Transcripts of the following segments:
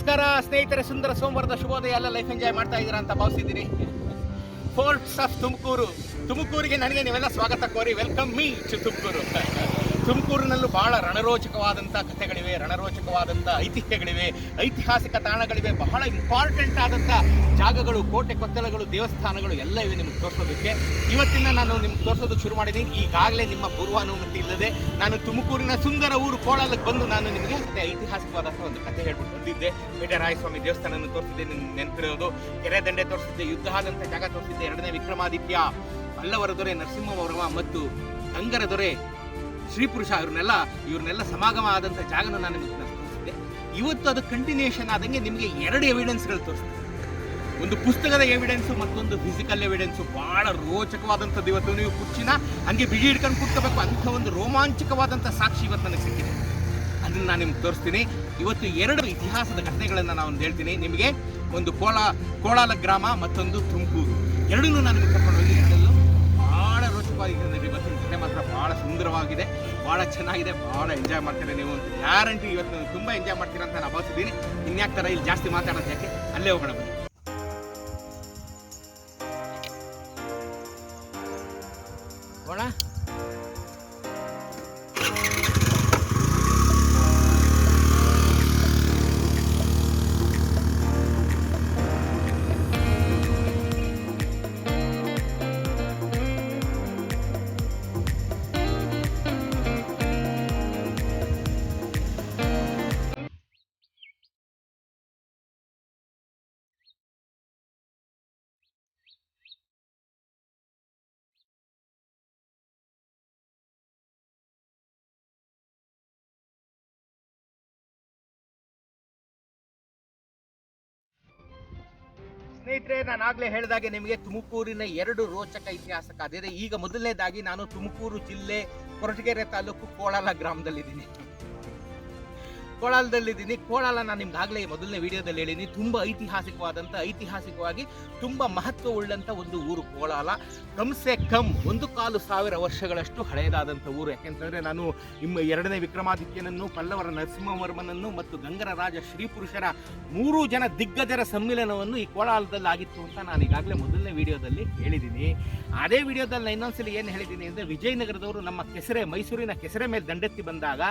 ನಮಸ್ಕಾರ ಸ್ನೇಹಿತರೆ, ಸುಂದರ ಸೋಮವಾರದ ಶುಭೋದಯ. ಎಲ್ಲ ಲೈಫ್ ಎಂಜಾಯ್ ಮಾಡ್ತಾ ಇದ್ದೀರಾ ಅಂತ ಭಾವಿಸಿದ್ದೀನಿ. ಫೋರ್ಟ್ಸ್ ಆಫ್ ತುಮಕೂರಿಗೆ ನನಗೆ ನೀವೆಲ್ಲ ಸ್ವಾಗತ ಕೋರಿ. Welcome me to Tumakuru. ತುಮಕೂರಿನಲ್ಲೂ ಬಹಳ ರಣರೋಚಕವಾದಂಥ ಕಥೆಗಳಿವೆ, ರಣರೋಚಕವಾದಂಥ ಐತಿಹ್ಯಗಳಿವೆ, ಐತಿಹಾಸಿಕ ತಾಣಗಳಿವೆ, ಬಹಳ ಇಂಪಾರ್ಟೆಂಟ್ ಆದಂಥ ಜಾಗಗಳು, ಕೋಟೆ ಕೊತ್ತಲಗಳು, ದೇವಸ್ಥಾನಗಳು ಎಲ್ಲ ಇವೆ ನಿಮ್ಗೆ ತೋರಿಸೋದಕ್ಕೆ. ಇವತ್ತಿನ ನಾನು ನಿಮ್ಗೆ ತೋರಿಸೋದಕ್ಕೆ ಶುರು ಮಾಡಿದ್ದೀನಿ. ಈಗಾಗಲೇ ನಿಮ್ಮ ಪೂರ್ವಾನುಮತಿ ಇಲ್ಲದೆ ನಾನು ತುಮಕೂರಿನ ಸುಂದರ ಊರು ಕೋಲಾಲಕ್ಕೆ ಬಂದು ನಾನು ನಿಮಗೆ ಐತಿಹಾಸಿಕವಾದಂಥ ಒಂದು ಕಥೆ ಹೇಳ್ಬಿಟ್ಟು ಬಂದಿದ್ದೆ. ಬೇಟರಾಯಸ್ವಾಮಿ ದೇವಸ್ಥಾನ ತೋರಿಸಿದ್ದೆ, ನೆನಪಿರೋದು. ಕೆರೆ ದಂಡೆ ತೋರಿಸಿದ್ದೆ, ಯುದ್ಧ ಆದಂಥ ಜಾಗ ತೋರಿಸಿದ್ದೆ, ಎರಡನೇ ವಿಕ್ರಮಾದಿತ್ಯ, ಪಲ್ಲವರ ದೊರೆ ನರಸಿಂಹವರ್ಮ ಮತ್ತು ಗಂಗರ ದೊರೆ ಶ್ರೀಪುರುಷ ಇವ್ರನ್ನೆಲ್ಲ ಸಮಾಗಮ ಆದಂಥ ಜಾಗನ ನಾನು ನಿಮಗೆ ತೋರಿಸಿದ್ದೆ. ಇವತ್ತು ಅದು ಕಂಟಿನ್ಯೂಷನ್ ಆದಂಗೆ ನಿಮಗೆ ಎರಡು ಎವಿಡೆನ್ಸ್ಗಳು ತೋರಿಸ್ತೀನಿ. ಒಂದು ಪುಸ್ತಕದ ಎವಿಡೆನ್ಸು, ಮತ್ತೊಂದು ಫಿಸಿಕಲ್ ಎವಿಡೆನ್ಸು. ಬಹಳ ರೋಚಕವಾದಂಥದ್ದು. ಇವತ್ತು ನೀವು ಕುರ್ಚಿನ ಹಂಗೆ ಬಿಗಿ ಹಿಡ್ಕೊಂಡು ಕೂತ್ಕೋಬೇಕು ಅಂಥ ಒಂದು ರೋಮಾಂಚಕವಾದಂಥ ಸಾಕ್ಷಿ ಇವತ್ತು ನನಗೆ ಸಿಕ್ಕಿದೆ. ಅದನ್ನು ನಾನು ನಿಮ್ಗೆ ತೋರಿಸ್ತೀನಿ. ಇವತ್ತು ಎರಡು ಇತಿಹಾಸದ ಘಟನೆಗಳನ್ನು ನಾನು ಹೇಳ್ತೀನಿ ನಿಮಗೆ. ಒಂದು ಕೋಲಾಲ ಗ್ರಾಮ, ಮತ್ತೊಂದು ತುಮಕೂರು. ಎರಡನ್ನೂ ನಾನು ನಿಮಗೆ ಕರ್ಕೊಂಡು ಹೋಗಿ ಎರಡಲ್ಲೂ ಭಾಳ ರೋಚಕವಾಗಿದೆ. ಇವತ್ತಿನ ಕಥೆ ಮಾತ್ರ ಭಾಳ ಸುಂದರವಾಗಿದೆ, ಭಾಳ ಚೆನ್ನಾಗಿದೆ, ಭಾಳ ಎಂಜಾಯ್ ಮಾಡ್ತೀರಾ ನೀವು ಅಂತ ಗ್ಯಾರಂಟಿ. ಇವತ್ತು ತುಂಬ ಎಂಜಾಯ್ ಮಾಡ್ತೀರಾ ಅಂತ ನಾನು ಭಾವಿಸಿದ್ದೀನಿ. ಇನ್ಯಾಕೆ ಥರ ಇಲ್ಲಿ ಜಾಸ್ತಿ ಮಾತಾಡೋದು ಯಾಕೆ, ಅಲ್ಲೇ ಹೋಗೋಣ ಬನ್ನಿ. ಹೋಗೋಣ. ಸ್ನೇಹಿತರೆ, ನಾನು ಆಗಲೇ ಹೇಳಿದಾಗೆ ನಿಮಗೆ ತುಮಕೂರಿನ ಎರಡು ರೋಚಕ ಇತಿಹಾಸಕ ಅದಿದೆ. ಈಗ ಮೊದಲನೇದಾಗಿ ನಾನು ತುಮಕೂರು ಜಿಲ್ಲೆ ಕೊರಟಗೆರೆ ತಾಲೂಕು ಕೋಲಾಲ ಗ್ರಾಮದಲ್ಲಿದ್ದೀನಿ. ಕೋಲಾಲ ನಾನು ನಿಮ್ಗೆ ಆಗಲೇ ಮೊದಲನೇ ವಿಡಿಯೋದಲ್ಲಿ ಹೇಳಿದ್ದೀನಿ. ತುಂಬ ಐತಿಹಾಸಿಕವಾಗಿ ತುಂಬ ಮಹತ್ವವುಳ್ಳಂಥ ಒಂದು ಊರು ಕೋಲಾಲ. ಕಮ್ಸೆ ಕಮ್ 1,400 ವರ್ಷಗಳಷ್ಟು ಹಳೆಯದಾದಂಥ ಊರು. ಯಾಕೆಂತಂದರೆ ನಾನು ಎರಡನೇ ವಿಕ್ರಮಾದಿತ್ಯನನ್ನು, ಪಲ್ಲವರ ನರಸಿಂಹವರ್ಮನನ್ನು ಮತ್ತು ಗಂಗರ ರಾಜ ಶ್ರೀಪುರುಷರ 3 ಜನ ದಿಗ್ಗಜರ ಸಮ್ಮಿಲನವನ್ನು ಈ ಕೋಲಾಲದಲ್ಲಿ ಆಗಿತ್ತು ಅಂತ ನಾನು ಈಗಾಗಲೇ ಮೊದಲನೇ ವಿಡಿಯೋದಲ್ಲಿ ಹೇಳಿದ್ದೀನಿ. ಅದೇ ವಿಡಿಯೋದಲ್ಲಿ ನಾನು ಇನ್ನೊಂದ್ಸಲಿ ಏನು ಹೇಳಿದ್ದೀನಿ ಅಂದರೆ, ವಿಜಯನಗರದವರು ನಮ್ಮ ಮೈಸೂರಿನ ಕೆಸರೆ ಮೇಲೆ ದಂಡೆತ್ತಿ ಬಂದಾಗ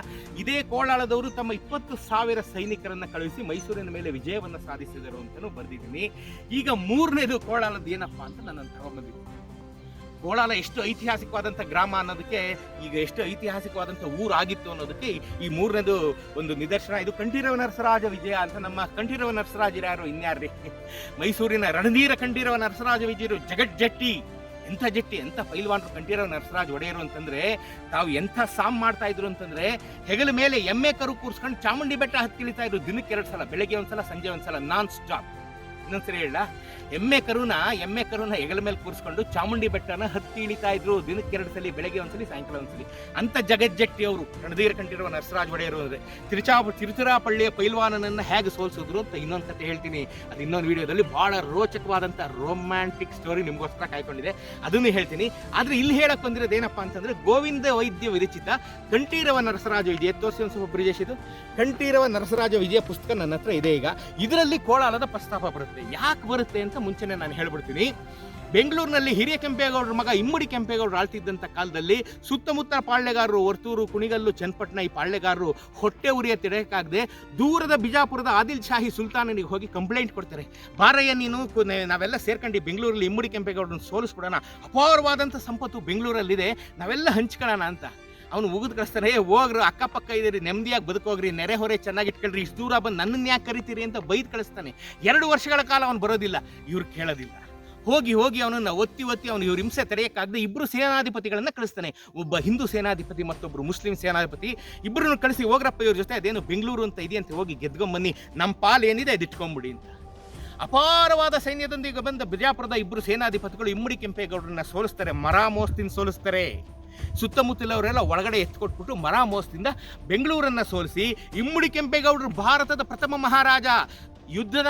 ಇದೇ ಕೋಲಾಲದವರು ತಮ್ಮ 20,000 ಸೈನಿಕರನ್ನು ಕಳುಹಿಸಿ ಮೈಸೂರಿನ ಮೇಲೆ ವಿಜಯವನ್ನು ಸಾಧಿಸಿದರು ಅಂತಲೂ ಬರೆದಿದ್ದೀನಿ. ಈಗ ಮೂರನೇದು ಕೋಲಾಲದ ಏನಪ್ಪ ಅಂತ ನಾನು ತಗೊಂಡ್ಬಂದಿದ್ದೀನಿ. ಕೋಲಾಲ ಎಷ್ಟು ಐತಿಹಾಸಿಕವಾದಂಥ ಗ್ರಾಮ ಅನ್ನೋದಕ್ಕೆ, ಈಗ ಎಷ್ಟು ಐತಿಹಾಸಿಕವಾದಂಥ ಊರಾಗಿತ್ತು ಅನ್ನೋದಕ್ಕೆ ಈ ಮೂರನೇದು ಒಂದು ನಿದರ್ಶನ. ಇದು ಕಂಠೀರವ ನರಸರಾಜ ವಿಜಯ ಅಂತ. ನಮ್ಮ ಕಂಠೀರವ ನರಸರಾಜರು ಯಾರು, ಇನ್ಯಾರ್ರಿ, ಮೈಸೂರಿನ ರಣಧೀರ ಕಂಠೀರವ ನರಸರಾಜ ವಿಜಯರು. ಜಗಜ್ಜಟ್ಟಿ, ಎಂಥ ಪೈಲ್ವಾನರು ಕಂಠೀರವ ನರಸರಾಜ ಒಡೆಯರು ಅಂತಂದ್ರೆ, ತಾವು ಎಂಥ ಸಾಮ್ ಮಾಡ್ತಾ ಇದ್ರು ಅಂತಂದ್ರೆ, ಹೆಗಲ ಮೇಲೆ ಎಮ್ಮೆ ಕರು ಕೂರಿಸ್ಕೊಂಡು ಚಾಮುಂಡಿ ಬೆಟ್ಟ ಹತ್ತಿಳಿತಾ ಇದ್ರು. ದಿನಕ್ಕೆ 2 ಸಲ, ಬೆಳಗ್ಗೆ ಒಂದ್ಸಲ, ಸಂಜೆ ಒಂದ್ಸಲ, ನಾನ್ ಸ್ಟಾಪ್. ಇನ್ನೊಂದ್ಸರಿ ಹೇಳ, ಎಮ್ಮೆ ಕರುನ ಹೆಗಲ ಮೇಲೆ ಕೂರಿಸ್ಕೊಂಡು ಚಾಮುಂಡಿ ಬೆಟ್ಟನ ಹತ್ತಿ ಇಳಿತಾ ಇದ್ರು. ದಿನಕ್ಕೆ 2 ಸಲ, ಬೆಳಗ್ಗೆ ಒಂದ್ಸಲಿ, ಸಾಯಂಕಾಲ ಒಂದ್ಸಲಿ. ಅಂತ ಜಗಜ್ಜಟ್ಟಿ ಅವರು ರಣಧೀರ ಕಂಠೀರವ ನರಸರಾಜ ಒಡೆಯರು ಅಂದರೆ ತಿರುಚಿರಾಪಳ್ಳಿಯ ಪೈಲ್ವಾನನನ್ನು ಹೇಗೆ ಸೋಲಿಸಿದ್ರು ಅಂತ ಇನ್ನೊಂದು ಕತೆ ಹೇಳ್ತೀನಿ. ಅದು ಇನ್ನೊಂದು ವಿಡಿಯೋದಲ್ಲಿ. ಭಾಳ ರೋಚಕವಾದಂಥ ರೊಮ್ಯಾಂಟಿಕ್ ಸ್ಟೋರಿ ನಿಮಗೋಸ್ಕರ ಕಾಯ್ಕೊಂಡಿದೆ, ಅದನ್ನು ಹೇಳ್ತೀನಿ. ಆದರೆ ಇಲ್ಲಿ ಹೇಳಕ್ಕೆ ಬಂದಿರೋದು ಏನಪ್ಪ ಅಂತಂದರೆ, ಗೋವಿಂದ ವೈದ್ಯ ವಿರಚಿತ ಕಂಠೀರವ ನರಸರಾಜ ವಿಜಯ. ತೋರಿಸಿ ಒಂದು ಸ್ವಲ್ಪ ಬ್ರಿಜೇಶಿದು ಕಂಠೀರವ ನರಸರಾಜ ವಿಜಯ ಪುಸ್ತಕ ನನ್ನ ಹತ್ರ ಇದೆ. ಈಗ ಇದರಲ್ಲಿ ಕೋಲಾಲದ ಪ್ರಸ್ತಾಪ ಬರುತ್ತೆ. ಯಾಕೆ ಬರುತ್ತೆ ಅಂತ ಮುಂಚೆನೆ ನಾನು ಹೇಳ್ಬಿಡ್ತೀನಿ. ಬೆಂಗಳೂರಿನಲ್ಲಿ ಹಿರಿಯ ಕೆಂಪೇಗೌಡರ ಮಗ ಇಮ್ಮಡಿ ಕೆಂಪೇಗೌಡರು ಆಳ್ತಿದ್ದಂಥ ಕಾಲದಲ್ಲಿ ಸುತ್ತಮುತ್ತ ಪಾಳ್ಯಗಾರರು, ವರ್ತೂರು, ಕುಣಿಗಲ್ಲು, ಚನ್ನಪಟ್ಟಣ, ಈ ಪಾಳ್ಯಗಾರರು ಹೊಟ್ಟೆ ಉರಿಯ ತಿಡಕಾಗದೆ ದೂರದ ಬಿಜಾಪುರದ ಆದಿಲ್ ಶಾಹಿ ಸುಲ್ತಾನನಿಗೆ ಹೋಗಿ ಕಂಪ್ಲೇಂಟ್ ಕೊಡ್ತಾರೆ. ಬಾರಯ್ಯ ನೀನು, ನಾವೆಲ್ಲ ಸೇರ್ಕೊಂಡು ಬೆಂಗಳೂರಲ್ಲಿ ಇಮ್ಮಡಿ ಕೆಂಪೇಗೌಡರನ್ನ ಸೋಲಿಸ್ಬಿಡೋಣ, ಅಪಾರವಾದಂಥ ಸಂಪತ್ತು ಬೆಂಗಳೂರಲ್ಲಿದೆ, ನಾವೆಲ್ಲ ಹಂಚ್ಕೊಳ್ಳೋಣ ಅಂತ. ಅವನು ಉಗಿದು ಕಳಿಸ್ತಾನೆ, ಹೋಗ್ರು, ಅಕ್ಕಪಕ್ಕ ಇದೀರಿ, ನೆಮ್ಮದಿಯಾಗಿ ಬದುಕೋಗ್ರಿ, ನೆರೆ ಹೊರೆ ಚೆನ್ನಾಗಿ ಇಟ್ಕೊಳ್ರಿ, ಇಷ್ಟು ದೂರ ಬಂದು ನನ್ನನ್ನು ಯಾಕೆ ಕರಿತೀರಿ ಅಂತ ಬೈದು ಕಳಿಸ್ತಾನೆ. 2 ವರ್ಷಗಳ ಕಾಲ ಅವನು ಬರೋದಿಲ್ಲ, ಇವ್ರು ಕೇಳೋದಿಲ್ಲ. ಹೋಗಿ ಅವನನ್ನು ಒತ್ತಿ ಅವನು ಇವ್ರ ಹಿಂಸೆ ತಡೆಯೋಕ್ಕಾಗದೆ 2 ಸೇನಾಧಿಪತಿಗಳನ್ನು ಕಳಿಸ್ತಾನೆ. ಒಬ್ಬ ಹಿಂದೂ ಸೇನಾಧಿಪತಿ, ಮತ್ತೊಬ್ಬರು ಮುಸ್ಲಿಂ ಸೇನಾಧಿಪತಿ. ಇಬ್ಬರನ್ನು ಕಳಿಸಿ, ಹೋಗ್ರಪ್ಪ ಇವ್ರ ಜೊತೆ ಅದೇನು ಬೆಂಗಳೂರು ಅಂತ ಇದೆಯಂತೆ, ಹೋಗಿ ಗೆದ್ಕೊಂಬನ್ನಿ, ನಮ್ಮ ಪಾಲು ಏನಿದೆ ಅದು ಇಟ್ಕೊಂಬಿಡಿ ಅಂತ. ಅಪಾರವಾದ ಸೈನ್ಯದೊಂದಿಗೆ ಬಂದ ಬಿಜಾಪುರದ 2 ಸೇನಾಧಿಪತಿಗಳು ಇಮ್ಮಡಿ ಕೆಂಪೇಗೌಡರನ್ನ ಸೋಲಿಸ್ತಾರೆ, ಮರಾಮೋಸ್ತಿಂದ ಸೋಲಿಸ್ತಾರೆ. ಸುತ್ತಮುತ್ತಲವರೆಲ್ಲ ಒಳಗಡೆ ಎತ್ಕೊಟ್ಬಿಟ್ಟು ಮರಾಮೋಸ್ತಿಂದ ಬೆಂಗಳೂರನ್ನು ಸೋಲಿಸಿ, ಇಮ್ಮಡಿ ಕೆಂಪೇಗೌಡರು ಭಾರತದ ಪ್ರಥಮ ಮಹಾರಾಜ ಯುದ್ಧದ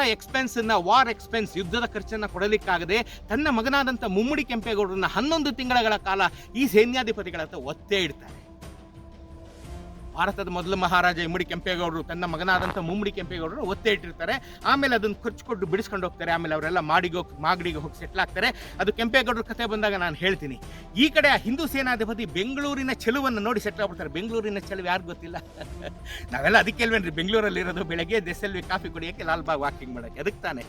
ವಾರ್ ಎಕ್ಸ್ಪೆನ್ಸ್, ಯುದ್ಧದ ಖರ್ಚನ್ನು ಕೊಡಲಿಕ್ಕಾಗದೆ ತನ್ನ ಮಗನಾದಂಥ ಮುಮ್ಮಡಿ ಕೆಂಪೇಗೌಡರನ್ನ 11 ತಿಂಗಳ ಕಾಲ ಈ ಸೈನ್ಯಾಧಿಪತಿಗಳ ಹತ್ರ ಒತ್ತೇ ಇಡ್ತಾರೆ. ಭಾರತದ ಮೊದಲ ಮಹಾರಾಜ ಇಮ್ಮಡಿ ಕೆಂಪೇಗೌಡರು ತನ್ನ ಮಗನಾದಂಥ ಮುಮ್ಮಡಿ ಕೆಂಪೇಗೌಡರು ಒತ್ತೆ ಇಟ್ಟಿರ್ತಾರೆ. ಆಮೇಲೆ ಅದನ್ನು ಖರ್ಚು ಬಿಡಿಸ್ಕೊಂಡು ಹೋಗ್ತಾರೆ. ಆಮೇಲೆ ಅವರೆಲ್ಲ ಮಾಗಡಿಗೆ ಹೋಗಿ ಸೆಟ್ಲ್ ಆಗ್ತಾರೆ. ಅದು ಕೆಂಪೇಗೌಡರ ಕಥೆ ಬಂದಾಗ ನಾನು ಹೇಳ್ತೀನಿ. ಈ ಕಡೆ ಹಿಂದೂ ಸೇನಾಧಿಪತಿ ಬೆಂಗಳೂರಿನ ಚೆಲುವನ್ನು ನೋಡಿ ಸೆಟ್ಲ್ ಆಗ್ಬಿಡ್ತಾರೆ. ಬೆಂಗಳೂರಿನ ಚೆಲುವು ಯಾರು ಗೊತ್ತಿಲ್ಲ? ನಾವೆಲ್ಲ ಅದಕ್ಕೆ ಅಲ್ವೇನ್ರಿ ಬೆಂಗಳೂರಲ್ಲಿ ಇರೋದು, ಬೆಳಗ್ಗೆ ದೆಸೆಲ್ವಿ ಕಾಫಿ ಕುಡಿಯೋಕ್ಕೆ, ಲಾಲ್ಬಾಗ್ ವಾಕಿಂಗ್ ಮಾಡೋಕ್ಕೆ, ಅದಕ್ಕೆ ತಾನೆ.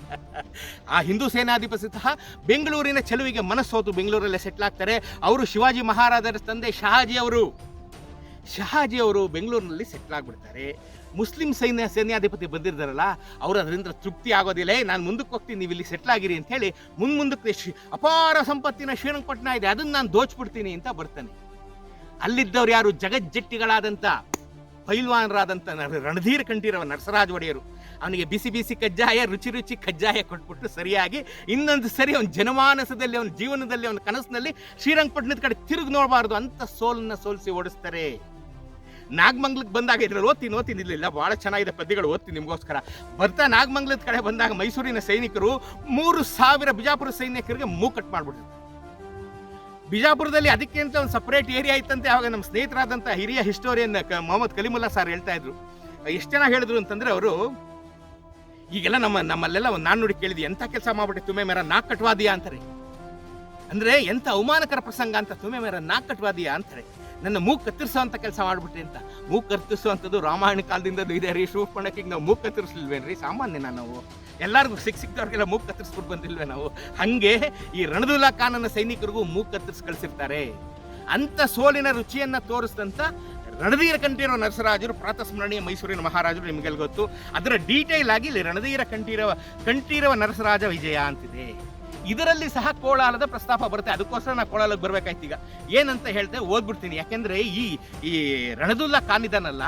ಆ ಹಿಂದೂ ಸೇನಾಧಿಪತಿ ಸಹ ಬೆಂಗಳೂರಿನ ಚೆಲುವಿಗೆ ಮನಸ್ಸೋತು ಬೆಂಗಳೂರಲ್ಲೇ ಸೆಟ್ಲ್ ಆಗ್ತಾರೆ. ಅವರು ಶಿವಾಜಿ ಮಹಾರಾಜರ ತಂದೆ ಶಹಾಜಿ ಅವರು ಬೆಂಗಳೂರಿನಲ್ಲಿ ಸೆಟ್ಲ್ ಆಗಿಬಿಡ್ತಾರೆ. ಮುಸ್ಲಿಂ ಸೈನ್ಯಾಧಿಪತಿ ಬಂದಿರ್ತಾರಲ್ಲ, ಅವರು ಅದರಿಂದ ತೃಪ್ತಿ ಆಗೋದಿಲ್ಲ. ನಾನು ಮುಂದಕ್ಕೆ ಹೋಗ್ತೀನಿ, ನೀವು ಇಲ್ಲಿ ಸೆಟ್ಲ್ ಆಗಿರಿ ಅಂತ ಹೇಳಿ ಮುಂದಕ್ಕೆ ಅಪಾರ ಸಂಪತ್ತಿನ ಶ್ರೀರಂಗಪಟ್ಟಣ ಇದೆ, ಅದನ್ನು ನಾನು ದೋಚ್ಬಿಡ್ತೀನಿ ಅಂತ ಬರ್ತಾನೆ. ಅಲ್ಲಿದ್ದವ್ರು ಯಾರು? ಜಗಜ್ಜಟ್ಟಿಗಳಾದಂಥ ಪೈಲ್ವಾನರಾದಂಥ ರಣಧೀರ ಕಂಠೀರವ ನರಸರಾಜ ಒಡೆಯರು. ಅವನಿಗೆ ಬಿಸಿ ಬಿಸಿ ಕಜ್ಜಾಯ, ರುಚಿ ಕಜ್ಜಾಯ ಕೊಟ್ಬಿಟ್ಟು ಸರಿಯಾಗಿ ಇನ್ನೊಂದು ಸರಿ ಅವನ ಜನಮಾನಸದಲ್ಲಿ, ಅವನ ಜೀವನದಲ್ಲಿ, ಅವನ ಕನಸಿನಲ್ಲಿ ಶ್ರೀರಂಗಪಟ್ಟಣದ ಕಡೆ ತಿರುಗಿ ನೋಡಬಾರ್ದು ಅಂತ ಸೋಲಿಸಿ ಓಡಿಸ್ತಾರೆ. ನಾಗಮಂಗ್ಲಕ್ಕೆ ಬಂದಾಗ ಇದ್ರಲ್ಲಿ ಓದ್ತೀನಿ ಇರಲಿಲ್ಲ, ಭಾಳ ಚೆನ್ನಾಗಿದೆ ಪದ್ಯಗಳು, ಓದ್ತೀನಿ ನಿಮಗೋಸ್ಕರ. ಬರ್ತಾ ನಾಗಮಂಗ್ಲದ ಕಡೆ ಬಂದಾಗ ಮೈಸೂರಿನ ಸೈನಿಕರು 3,000 ಬಿಜಾಪುರ ಸೈನಿಕರಿಗೆ ಮೂಕಟ್ ಮಾಡಿಬಿಟ್ಟಿರ್ತಾರೆ. ಬಿಜಾಪುರದಲ್ಲಿ ಅದಕ್ಕೆ ಅಂತ ಒಂದು ಸಪ್ರೇಟ್ ಏರಿಯಾ ಇತ್ತಂತೆ. ಆವಾಗ ನಮ್ಮ ಸ್ನೇಹಿತರಾದಂಥ ಹಿರಿಯ ಹಿಸ್ಟೋರಿಯನ್ ಮೊಹಮ್ಮದ್ ಕಲಿಮುಲ್ಲಾ ಸಾರ್ ಹೇಳ್ತಾ ಇದ್ರು. ಎಷ್ಟು ಜನ ಹೇಳಿದ್ರು ಅಂತಂದ್ರೆ, ಅವರು ಈಗೆಲ್ಲ ನಮ್ಮಲ್ಲೆಲ್ಲ ಒಂದು ನಾಣ್ಣುಡಿ ಕೇಳಿದ್ವಿ, ಎಂಥ ಕೆಲಸ ಮಾಡ್ಬಿಟ್ಟೆ ತುಮೆ ಮೇರ ನಾಕ್ ಕಟ್ವಾದಿಯಾ ಅಂತಾರೆ. ಅಂದ್ರೆ ಎಂಥ ಅವಮಾನಕರ ಪ್ರಸಂಗ ಅಂತ, ತುಮೆ ಮೇರ ನಾಕ್ ಕಟ್ವಾದಿಯಾ ಅಂತಾರೆ. ನನ್ನ ಮೂಗ್ ಕತ್ತರಿಸುವಂಥ ಕೆಲಸ ಮಾಡ್ಬಿಟ್ರಿ ಅಂತ. ಮೂಗ್ ಕತ್ತರಿಸುವಂಥದ್ದು ರಾಮಾಯಣ ಕಾಲದಿಂದಲೂ ಇದೆ ರೀ. ಶೂರ್ಪಣಖಿಗೆ ನಾವು ಮೂಗ್ ಕತ್ತರಿಸಲಿಲ್ವೇನ್ರಿ? ಸಾಮಾನ್ಯನ ನಾವು ಎಲ್ಲರಿಗೂ ಸಿಕ್ಕಿದವ್ರಿಗೆಲ್ಲ ಮೂಗ್ ಕತ್ತರಿಸ್ಬಿಟ್ಟು ಬಂದಿಲ್ವೇ ನಾವು? ಹಂಗೆ ಈ ರಣದುಲ್ಲಾ ಖಾನನ ಸೈನಿಕರಿಗೂ ಮೂಗ್ ಕತ್ತರಿಸಿ ಕಳಿಸಿರ್ತಾರೆ. ಅಂತ ಸೋಲಿನ ರುಚಿಯನ್ನ ತೋರಿಸಿದಂಥ ರಣಧೀರ ಕಂಠೀರವ ನರಸರಾಜರು, ಪ್ರಾತಸ್ಮರಣೀಯ ಮೈಸೂರಿನ ಮಹಾರಾಜರು, ನಿಮಗೆಲ್ಲ ಗೊತ್ತು. ಅದರ ಡೀಟೇಲ್ ಆಗಿ ಇಲ್ಲಿ ರಣಧೀರ ಕಂಠೀರವ ನರಸರಾಜ ವಿಜಯ ಅಂತಿದೆ. ಇದರಲ್ಲಿ ಸಹ ಕೋಲಾಲದ ಪ್ರಸ್ತಾಪ ಬರುತ್ತೆ. ಅದಕ್ಕೋಸ್ಕರ ನಾ ಕೋಲಾಲಕ್ಕೆ ಬರ್ಬೇಕಾಯ್ತು. ಈಗ ಏನಂತ ಹೇಳ್ತೇವೆ ಓದ್ಬಿಡ್ತೀನಿ. ಯಾಕೆಂದ್ರೆ ಈ ರಣದುಲ್ಲಾ ಖಾನ್ ಇದನ್ನಲ್ಲ,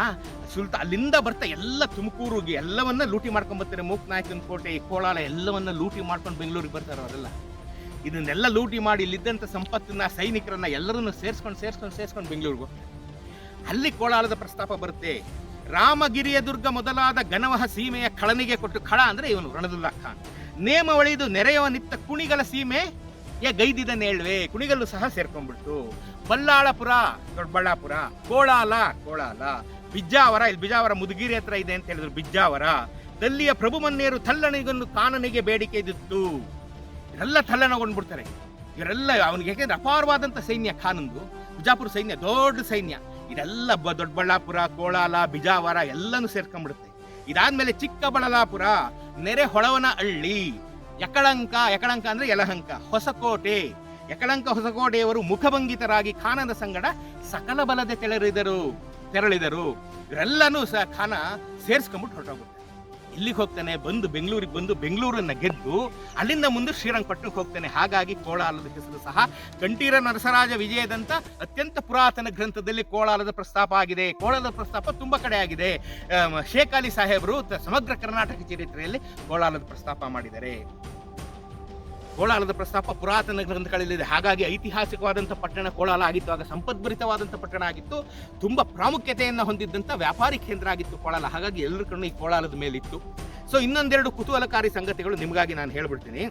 ಅಲ್ಲಿಂದ ಬರ್ತಾ ಎಲ್ಲ ತುಮಕೂರಿಗೆ ಎಲ್ಲವನ್ನ ಲೂಟಿ ಮಾಡ್ಕೊಂಡ್ ಬರ್ತಾರೆ. ಮೂಕ್ನಾಯಕನ ಕೋಟೆ, ಈ ಕೋಲಾಲ ಎಲ್ಲವನ್ನ ಲೂಟಿ ಮಾಡ್ಕೊಂಡು ಬೆಂಗಳೂರಿಗೆ ಬರ್ತಾರೆ ಅವರೆಲ್ಲ. ಇದನ್ನೆಲ್ಲ ಲೂಟಿ ಮಾಡಿ ಇಲ್ಲಿದ್ದಂಥ ಸಂಪತ್ತನ್ನ, ಸೈನಿಕರನ್ನ ಎಲ್ಲರನ್ನು ಸೇರ್ಸ್ಕೊಂಡು ಬೆಂಗಳೂರಿಗೆ ಹೋಗ್ತಾರೆ. ಅಲ್ಲಿ ಕೋಲಾಲದ ಪ್ರಸ್ತಾಪ ಬರುತ್ತೆ. ರಾಮಗಿರಿಯ ದುರ್ಗ ಮೊದಲಾದ ಗನವಹ ಸೀಮೆಯ ಖಳನಿಗೆ ಕೊಟ್ಟು, ಖಳ ಅಂದ್ರೆ ಇವನು ರಣದುಲ್ಲಾ ಖಾನ್, ನೇಮ ಒಳೆದು ನೆರೆಯವ ನಿತ್ತ ಕುಣಿಗಲ ಸೀಮೆ ಗೈದಿದ ನೇಳ್ವೆ, ಕುಣಿಗಲ್ಲು ಸಹ ಸೇರ್ಕೊಂಡ್ಬಿಡ್ತು. ಬಲ್ಲಾಳಪುರ, ದೊಡ್ಡಬಳ್ಳಾಪುರ, ಕೋಳಾಲ, ಬಿಜ್ಜಾವರ, ಇಲ್ಲಿ ಬಿಜಾವರ ಮುದುಗಿರಿ ಹತ್ರ ಇದೆ ಅಂತ ಹೇಳಿದ್ರು, ಬಿಜ್ಜಾವರ, ದಲ್ಲಿಯ ಪ್ರಭುಮನ್ನೇರು ತಲ್ಲಣಿಗೊಂದು ಕಾನನಿಗೆ ಬೇಡಿಕೆ ಇದ್ದಿತ್ತು. ಇವರೆಲ್ಲ ತಲ್ಲಣಗೊಂಡ್ಬಿಡ್ತಾರೆ. ಇವರೆಲ್ಲ ಅವನಿಗೆ, ಯಾಕೆಂದ್ರೆ ಅಪಾರವಾದಂಥ ಸೈನ್ಯ ಖಾನಂದು, ಬಿಜಾಪುರ ಸೈನ್ಯ ದೊಡ್ಡ ಸೈನ್ಯ. ಇದೆಲ್ಲ ದೊಡ್ಡಬಳ್ಳಾಪುರ, ಕೋಳಾಲ, ಬಿಜಾವರ ಎಲ್ಲನೂ ಸೇರ್ಕೊಂಡ್ಬಿಡುತ್ತೆ. ಇದಾದ್ಮೇಲೆ ಚಿಕ್ಕಬಳ್ಳಾಪುರ, ನೆರೆ ಹೊಳವನ ಹಳ್ಳಿ, ಯಕಳಂಕ ಅಂದ್ರೆ ಯಲಹಂಕ, ಹೊಸಕೋಟೆ, ಯಕಳಂಕ ಹೊಸಕೋಟೆಯವರು ಮುಖಭಂಗಿತರಾಗಿ ಖಾನನ ಸಂಗಡ ಸಕಲ ಬಲದೆ ತೆರಳಿದರು. ಇವರೆಲ್ಲನೂ ಸಹ ಖಾನ ಸೇರಿಸ್ಕೊಂಡ್ಬಿಟ್ಟು ಹೊರಟೋಗ್ಬಿಡ್ತಾರೆ. ಇಲ್ಲಿಗೆ ಹೋಗ್ತಾನೆ, ಬೆಂಗಳೂರಿಗೆ ಬಂದು ಬೆಂಗಳೂರನ್ನ ಗೆದ್ದು ಅಲ್ಲಿಂದ ಮುಂದೆ ಶ್ರೀರಂಗಪಟ್ಟಣಕ್ಕೆ ಹೋಗ್ತಾನೆ. ಹಾಗಾಗಿ ಕೋಲಾಲದ ಹೆಸರು ಸಹ ಕಂಠೀರ ನರಸರಾಜ ವಿಜಯದಂತ ಅತ್ಯಂತ ಪುರಾತನ ಗ್ರಂಥದಲ್ಲಿ ಕೋಲಾಲದ ಪ್ರಸ್ತಾಪ ಆಗಿದೆ. ಕೋಲಾಲದ ಪ್ರಸ್ತಾಪ ತುಂಬಾ ಕಡೆ ಆಗಿದೆ. ಶೇಖ್ ಅಲಿ ಸಾಹೇಬರು ಸಮಗ್ರ ಕರ್ನಾಟಕ ಚರಿತ್ರೆಯಲ್ಲಿ ಕೋಲಾಲದ ಪ್ರಸ್ತಾಪ ಮಾಡಿದ್ದಾರೆ. ಕೋಲಾಲದ ಪ್ರಸ್ತಾಪ ಪುರಾತನ ಗ್ರಂಥಗಳಲ್ಲಿದೆ. ಹಾಗಾಗಿ ಐತಿಹಾಸಿಕವಾದಂಥ ಪಟ್ಟಣ ಕೋಲಾಲ ಆಗಿತ್ತು. ಆಗ ಸಂಪದ್ಭರಿತವಾದಂಥ ಪಟ್ಟಣ ಆಗಿತ್ತು. ತುಂಬ ಪ್ರಾಮುಖ್ಯತೆಯನ್ನು ಹೊಂದಿದ್ದಂಥ ವ್ಯಾಪಾರಿ ಕೇಂದ್ರ ಆಗಿತ್ತು ಕೋಲಾಲ. ಹಾಗಾಗಿ ಎಲ್ಲರ ಕಣ್ಣು ಈ ಕೋಲಾಲದ ಮೇಲಿತ್ತು. ಸೊ ಇನ್ನೊಂದೆರಡು ಕುತೂಹಲಕಾರಿ ಸಂಗತಿಗಳು ನಿಮಗಾಗಿ ನಾನು ಹೇಳ್ಬಿಡ್ತೀನಿ.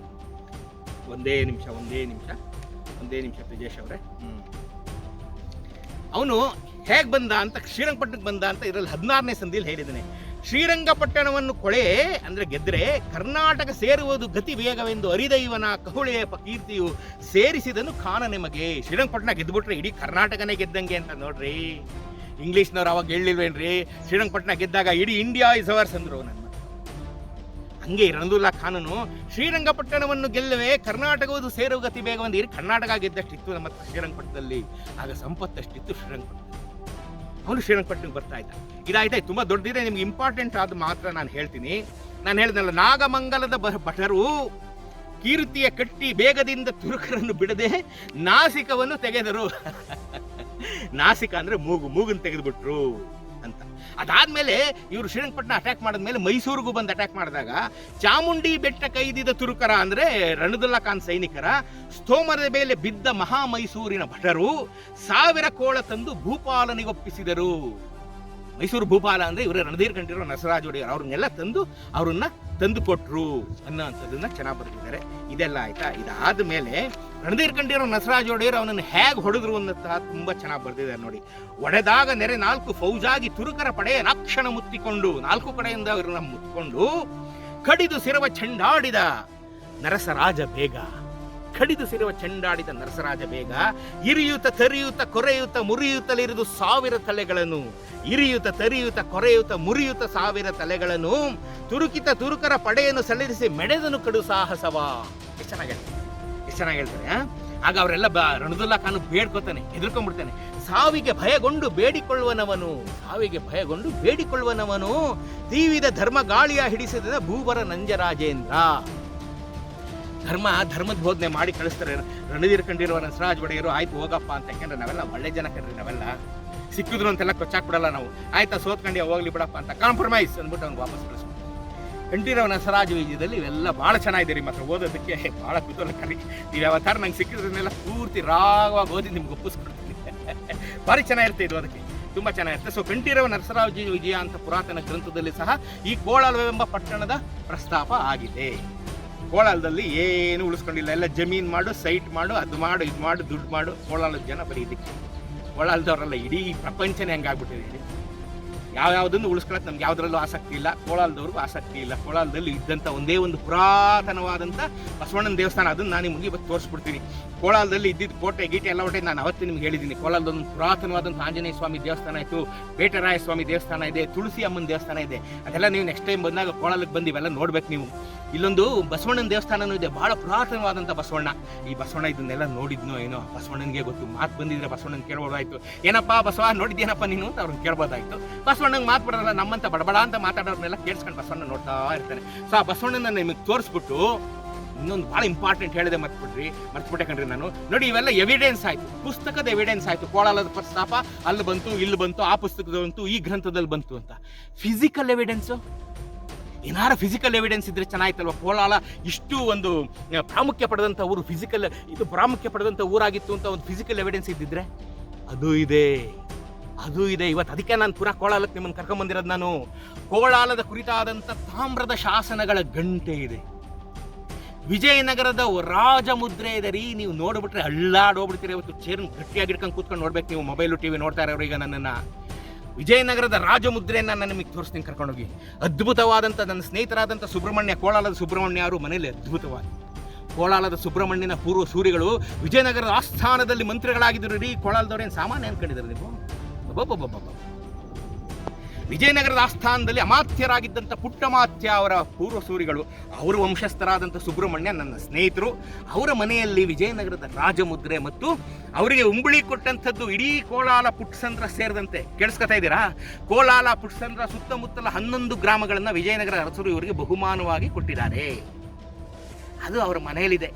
ಒಂದೇ ನಿಮಿಷ ಬ್ರಿಜೇಶ್ ಅವರೇ. ಅವನು ಹೇಗೆ ಬಂದ ಅಂತ, ಶ್ರೀರಂಗಪಟ್ಟಣಕ್ಕೆ ಬಂದ ಅಂತ ಇದರಲ್ಲಿ 16ನೇ ಸಂಧಿಯಲ್ಲಿ ಹೇಳಿದ್ದಾನೆ. ಶ್ರೀರಂಗಪಟ್ಟಣವನ್ನು ಅಂದ್ರೆ ಗೆದ್ರೆ ಕರ್ನಾಟಕ ಸೇರುವುದು ಗತಿ ವೇಗವೆಂದು ಅರಿದೈವನ ಕಹುಳೆಯ ಕೀರ್ತಿಯು ಸೇರಿಸಿದನು ಖಾನ ನಿಮಗೆ. ಶ್ರೀರಂಗಪಟ್ಟಣ ಗೆದ್ದುಬಿಟ್ರೆ ಇಡೀ ಕರ್ನಾಟಕನೇ ಗೆದ್ದಂಗೆ ಅಂತ ನೋಡ್ರಿ. ಇಂಗ್ಲಿಷ್ನವ್ರು ಅವಾಗ ಹೇಳಿಲ್ವೇನ್ರಿ, ಶ್ರೀರಂಗಪಟ್ಟಣ ಗೆದ್ದಾಗ ಇಡೀ ಇಂಡಿಯಾ ಇಸ್ ಅವರ್ಸ್ ಅಂದ್ರು. ನನ್ನ ಹಂಗೆ ರಣದುಲ್ಲಾ ಖಾನನು ಶ್ರೀರಂಗಪಟ್ಟಣವನ್ನು ಗೆಲ್ಲುವೆ ಕರ್ನಾಟಕವುದು ಸೇರುವ ಗತಿ ವೇಗವೆಂದು, ಇಡೀ ಕರ್ನಾಟಕ ಗೆದ್ದಷ್ಟಿತ್ತು ನಮ್ಮ ಶ್ರೀರಂಗಪಟ್ಟಣದಲ್ಲಿ. ಆಗ ಸಂಪತ್ತಷ್ಟಿತ್ತು ಶ್ರೀರಂಗಪಟ್ಟಣ. ಅವನು ಶ್ರೀರಂಗಪಟ್ಟಣಕ್ಕೆ ಬರ್ತಾ ಇದ್ದ. ಇದಾಯ್ತಾಯ್ತು, ತುಂಬ ದೊಡ್ಡದಿದೆ. ನಿಮ್ಗೆ ಇಂಪಾರ್ಟೆಂಟ್ ಆದ ಮಾತ್ರ ನಾನು ಹೇಳ್ತೀನಿ. ನಾನು ಹೇಳಿದ್ನಲ್ಲ, ನಾಗಮಂಗಲದ ಭಟರು ಕೀರ್ತಿಯ ಕಟ್ಟಿ ಬೇಗದಿಂದ ತುರುಕರನ್ನು ಬಿಡದೆ ನಾಸಿಕವನ್ನು ತೆಗೆದರು. ನಾಸಿಕ ಅಂದ್ರೆ ಮೂಗನ್ನು ತೆಗೆದುಬಿಟ್ರು ಅಂತ. ಅದಾದ್ಮೇಲೆ ಇವರು ಶ್ರೀರಂಗಪಟ್ಟಣ ಅಟ್ಯಾಕ್ ಮಾಡಿದ್ಮೇಲೆ ಮೈಸೂರಿಗೂ ಬಂದು ಅಟ್ಯಾಕ್ ಮಾಡಿದಾಗ ಚಾಮುಂಡಿ ಬೆಟ್ಟ ಕೈದಿದ ತುರುಕರ ಅಂದ್ರೆ ರಣದುಲ್ಲಾ ಖಾನ್ ಸೈನಿಕರ ಸ್ತೋಮದ ಮೇಲೆ ಬಿದ್ದ ಮಹಾ ಮೈಸೂರಿನ ಭಟರು 1000 ಕೋಳ ತಂದು ಭೂಪಾಲನಿಗೊಪ್ಪಿಸಿದರು. ಮೈಸೂರು ಭೂಪಾಲ ಅಂದರೆ ಇವರೇ ರಣಧೀರ್ ಕಂಠೀರವ ನರಸರಾಜ ಒಡೆಯರ್ ಅವ್ರನ್ನೆಲ್ಲ ತಂದು ಕೊಟ್ಟರು ಅನ್ನೋಂಥದ್ದನ್ನ ಚೆನ್ನಾಗಿ ಬರೆದಿದ್ದಾರೆ. ಇದೆಲ್ಲ ಆಯ್ತಾ. ಇದಾದ ಮೇಲೆ ರಣಧೀರ್ ಕಂಠೀರವ ನರಸರಾಜ ಒಡೆಯರ್ ಅವನನ್ನು ಹೇಗೆ ಹೊಡೆದ್ರು ಅನ್ನೋಂತಹ ತುಂಬ ಚೆನ್ನಾಗಿ ಬರೆದಿದ್ದಾರೆ ನೋಡಿ. ಒಡೆದಾಗ ನೆರೆ 4 ಫೌಜಾಗಿ ತುರುಕರ ಪಡೆಯ ನಾಕ್ಷಣ ಮುತ್ತಿಕೊಂಡು 4 ಕಡೆಯಿಂದ ಅವರನ್ನ ಮುತ್ತಿಕೊಂಡು ಕಡಿದು ಸಿರವ ಚೆಂಡಾಡಿದ ನರಸರಾಜ ಬೇಗ, ಕಡಿದು ಸಿರುವ ಚೆಂಡಾಡಿದ ನರಸರಾಜ ಬೇಗ, ಇರಿಯುತ ತರಿಯುತ ಕೊರೆಯುತ ಮುರಿಯುತ್ತಲಿರಿದು 1000 ತಲೆಗಳನ್ನು, ಇರಿಯುತ ತರಿಯುತ ಕೊರೆಯುತ ಮುರಿಯುತ 1000 ತಲೆಗಳನ್ನು ತುರುಕರ ಪಡೆಯನ್ನು ಸಲ್ಲಿಸಿ ಮೆಡೆದನು ಕಡು ಸಾಹಸವ. ಎಷ್ಟು ಚೆನ್ನಾಗಿ ಹೇಳ್ತಾರೆ. ಆಗ ಅವರೆಲ್ಲ ರಣದುಲ್ಲಾ ಖಾನ್ ಬೇಡ್ಕೋತಾನೆ, ಹೆದರ್ಕೊಂಡ್ಬಿಡ್ತಾನೆ. ಸಾವಿಗೆ ಭಯಗೊಂಡು ಬೇಡಿಕೊಳ್ಳುವನವನು ತೀವಿದ ಧರ್ಮ ಗಾಳಿಯ ಹಿಡಿಸಿದ ಭೂವರ ನಂಜರಾಜೇಂದ್ರ. ಧರ್ಮದ ಬೋಧನೆ ಮಾಡಿ ಕಳಿಸ್ತಾರೆ ರಣಧೀರ್ ಕಂಠೀರವ ನರಸರಾಜ ಒಡೆಯರು. ಆಯ್ತು ಹೋಗಪ್ಪ ಅಂತ. ಯಾಕಂದ್ರೆ ನಾವೆಲ್ಲ ಒಳ್ಳೆ ಜನ ಕಣ್ರಿ, ನಾವೆಲ್ಲ ಸಿಕ್ಕಿದ್ರು ಅಂತೆಲ್ಲ ಕೊಚ್ಚಾಕ್ಬಿಡಲ್ಲ ನಾವು. ಆಯ್ತಾ ಸೋತ್ಕೊಂಡಿ ಹೋಗ್ಲಿ ಬಿಡಪ್ಪ ಅಂತ ಕಾಂಪ್ರಮೈಸ್ ಅಂದ್ಬಿಟ್ಟು ಅವ್ನು ವಾಪಸ್ ಕಳಿಸ್ಬಿಟ್ಟು. ಕಂಠೀರವ ನರಸರಾಜ ವಿಜಯದಲ್ಲಿ ಇವೆಲ್ಲ ಭಾಳ ಚೆನ್ನಾಗಿದೆ ಮಾತ್ರ ಓದೋದಕ್ಕೆ ಭಾಳ ಕುತೂಹಲಕಾರಿ. ನೀವು ಯಾವತ್ತಾರು ನಂಗೆ ಸಿಕ್ಕಿದ್ರನ್ನೆಲ್ಲ ಪೂರ್ತಿ ರಾಗವಾಗಿ ಓದಿ ನಿಮ್ಗೆ ಒಪ್ಪಿಸ್ಕೊಡ್ತೀನಿ. ಭಾರಿ ಚೆನ್ನಾಗಿರುತ್ತೆ ಇದು, ಅದಕ್ಕೆ ತುಂಬ ಚೆನ್ನಾಗಿರುತ್ತೆ. ಸೊ ಕಂಠೀರವ ನರಸರಾಜ ವಿಜಯ ಅಂತ ಪುರಾತನ ಗ್ರಂಥದಲ್ಲಿ ಸಹ ಈ ಕೋಳಲವೆಂಬ ಪಟ್ಟಣದ ಪ್ರಸ್ತಾಪ ಆಗಿದೆ. ಕೋಲಾರದಲ್ಲಿ ಏನು ಉಳಿಸ್ಕೊಂಡಿಲ್ಲ, ಎಲ್ಲ ಜಮೀನು ಮಾಡು, ಸೈಟ್ ಮಾಡು, ಅದು ಮಾಡು, ಇದು ಮಾಡು, ದುಡ್ಡು ಮಾಡು. ಕೋಲಾರದ ಜನ ಬರೀ ಇದಕ್ಕೆ. ಕೋಲಾರದವರೆಲ್ಲ ಇಡೀ ಪ್ರಪಂಚನೇ ಹಂಗಾಗ್ಬಿಟ್ಟಿದೆ. ಯಾವ್ಯಾವುದನ್ನು ಉಳಿಸ್ಕೊಳ್ಳೋಕೆ ನಮ್ಗೆ ಯಾವುದರಲ್ಲೂ ಆಸಕ್ತಿ ಇಲ್ಲ, ಕೋಲಾರದವ್ರಿಗೂ ಆಸಕ್ತಿ ಇಲ್ಲ. ಕೋಲಾರದಲ್ಲಿ ಇದ್ದಂಥ ಒಂದೇ ಒಂದು ಪುರಾತನವಾದಂಥ ಬಸವಣ್ಣನ ದೇವಸ್ಥಾನ, ಅದನ್ನು ನಾನು ನಿಮಗೆ ಇವತ್ತು ತೋರಿಸ್ಬಿಡ್ತೀನಿ. ಕೋಲಾರದಲ್ಲಿ ಇದ್ದಿದ್ದು ಕೋಟೆ ಗೀಟೆ ಎಲ್ಲ ಒಟ್ಟೆ ನಾನು ಅವತ್ತು ನಿಮ್ಗೆ ಹೇಳಿದ್ದೀನಿ. ಕೋಲಾರದೊಂದು ಪುರಾತನವಾದಂಥ ಆಂಜನೇಯ ಸ್ವಾಮಿ ದೇವಸ್ಥಾನ ಆಯಿತು, ಬೇಟರಾಯ ಸ್ವಾಮಿ ದೇವಸ್ಥಾನ ಇದೆ, ತುಳಸಿ ಅಮ್ಮನ ದೇವಸ್ಥಾನ ಇದೆ. ಅದೆಲ್ಲ ನೀವು ನೆಕ್ಸ್ಟ್ ಟೈಮ್ ಬಂದಾಗ ಕೋಲಾರಕ್ಕೆ ಬಂದು ಇವೆಲ್ಲ ನೋಡ್ಬೇಕು ನೀವು. ಇಲ್ಲೊಂದು ಬಸವಣ್ಣನ ದೇವಸ್ಥಾನನೂ ಇದೆ, ಬಹಳ ಪುರಾತನವಾದಂಥ ಬಸವಣ್ಣ. ಈ ಬಸವಣ್ಣ ಇದನ್ನೆಲ್ಲ ನೋಡಿದ್ನೋ ಏನೋ ಬಸವಣ್ಣನಿಗೆ ಗೊತ್ತು. ಮಾತು ಬಂದಿದ್ರೆ ಬಸವಣ್ಣನ ಕೇಳ್ಬೋದಾಯ್ತು. ಏನಪ್ಪ ಬಸವ ನೋಡಿದ್ದೇನಪ್ಪ ನೀನು ಅಂತ ಅವ್ರನ್ನ ಕೇಳ್ಬೋದಾಯ್ತು. ಬಸವಣ್ಣಂಗೆ ಮಾತು ಬರೋಲ್ಲ, ನಮ್ಮಂತ ಬಡಬಡ ಅಂತ ಮಾತಾಡೋರ್ನೆಲ್ಲ ಕೇಳಿಸ್ಕೊಂಡು ಬಸವಣ್ಣ ನೋಡ್ತಾ ಇರ್ತಾನೆ. ಸೊ ಆ ಬಸವಣ್ಣನ ನಿಮಗೆ ತೋರಿಸ್ಬಿಟ್ಟು ಇನ್ನೊಂದು ಭಾಳ ಇಂಪಾರ್ಟೆಂಟ್ ಹೇಳಿದೆ, ಮರ್ತ್ಬಿಟ್ಟೆ ಕಣ್ರಿ ನಾನು. ನೋಡಿ ಇವೆಲ್ಲ ಎವಿಡೆನ್ಸ್ ಆಯಿತು, ಪುಸ್ತಕದ ಎವಿಡೆನ್ಸ್ ಆಯಿತು. ಕೋಲಾರದ ಪ್ರಸ್ತಾಪ ಅಲ್ಲಿ ಬಂತು, ಇಲ್ಲಿ ಬಂತು, ಆ ಪುಸ್ತಕದಲ್ಲಿ ಬಂತು, ಈ ಗ್ರಂಥದಲ್ಲಿ ಬಂತು ಅಂತ. ಫಿಸಿಕಲ್ ಎವಿಡೆನ್ಸು ಏನಾರ ಫಿಸಿಕಲ್ ಎವಿಡೆನ್ಸ್ ಇದ್ರೆ ಚೆನ್ನಾಗಿತ್ತಲ್ವ. ಕೋಲಾರ ಇಷ್ಟು ಒಂದು ಪ್ರಾಮುಖ್ಯ ಪಡೆದಂಥ ಊರು, ಇದು ಪ್ರಾಮುಖ್ಯ ಪಡೆದಂಥ ಊರಾಗಿತ್ತು ಅಂತ ಒಂದು ಫಿಸಿಕಲ್ ಎವಿಡೆನ್ಸ್ ಇದ್ದಿದ್ರೆ ಅದು ಇದೆ. ಇವತ್ತು ಅದಕ್ಕೆ ನಾನು ಪುನಃ ಕೋಲಾರಕ್ಕೆ ನಿಮ್ಮನ್ನು ಕರ್ಕೊಂಬಂದಿರೋದು. ನಾನು ಕೋಲಾರದ ಕುರಿತಾದಂಥ ತಾಮ್ರದ ಶಾಸನಗಳ ಗಂಟೆ ಇದೆ. ವಿಜಯನಗರದ ರಾಜಮುದ್ರೆ ಇದೆ ರೀ. ನೀವು ನೋಡ್ಬಿಟ್ರೆ ಅಲ್ಲಾಡೋಗ್ಬಿಡ್ತೀರಿ. ಇವತ್ತು ಚೇರ್ ಗಟ್ಟಿಯಾಗಿ ಹಿಡ್ಕೊಂಡು ಕೂತ್ಕೊಂಡು ನೋಡ್ಬೇಕು ನೀವು. ಮೊಬೈಲು ಟಿವಿ ನೋಡ್ತಾ ಇರೋರು ಈಗ ನನ್ನನ್ನು. ವಿಜಯನಗರದ ರಾಜಮುದ್ರೆಯನ್ನು ನಾನು ನಿಮಗೆ ತೋರಿಸ್ತೀನಿ, ಕರ್ಕೊಂಡೋಗಿ. ಅದ್ಭುತವಾದಂಥ ನನ್ನ ಸ್ನೇಹಿತರಾದಂಥ ಸುಬ್ರಹ್ಮಣ್ಯ, ಕೋಲಾರದ ಸುಬ್ರಹ್ಮಣ್ಯ ಅವರು ಮನೇಲಿ ಅದ್ಭುತವಾಗಿ. ಕೋಲಾರದ ಸುಬ್ರಹ್ಮಣ್ಯನ ಪೂರ್ವ ಸೂರಿಗಳು ವಿಜಯನಗರದ ಆಸ್ಥಾನದಲ್ಲಿ ಮಂತ್ರಿಗಳಾಗಿದ್ದರು ರೀ. ಕೋಲಾರದವ್ರೇನು ಸಾಮಾನ್ಯ ಅನ್ಕೊಂಡಿದ್ದಾರೆ ನೀವು? ವಿಜಯನಗರದ ಆಸ್ಥಾನದಲ್ಲಿ ಅಮಾತ್ಯರಾಗಿದ್ದಂಥ ಪುಟ್ಟಮಾತ್ಯ ಅವರ ಪೂರ್ವ ಸೂರಿಗಳು, ಅವರ ವಂಶಸ್ಥರಾದಂಥ ಸುಬ್ರಹ್ಮಣ್ಯ ನನ್ನ ಸ್ನೇಹಿತರು. ಅವರ ಮನೆಯಲ್ಲಿ ವಿಜಯನಗರದ ರಾಜಮುದ್ರೆ ಮತ್ತು ಅವರಿಗೆ ಉಂಬಳಿ ಕೊಟ್ಟಂಥದ್ದು ಇಡೀ ಕೋಲಾಲ ಪುಟ್ಟಸಂದ್ರ ಸೇರಿದಂತೆ. ಕೇಳಿಸ್ಕೊತಾ ಇದ್ದೀರಾ? ಕೋಲಾಲ ಪುಟ್ಟಸಂದ್ರ ಸುತ್ತಮುತ್ತಲ 11 ಗ್ರಾಮಗಳನ್ನು ವಿಜಯನಗರ ಅರಸರು ಇವರಿಗೆ ಬಹುಮಾನವಾಗಿ ಕೊಟ್ಟಿದ್ದಾರೆ. ಅದು ಅವರ ಮನೆಯಲ್ಲಿದೆ.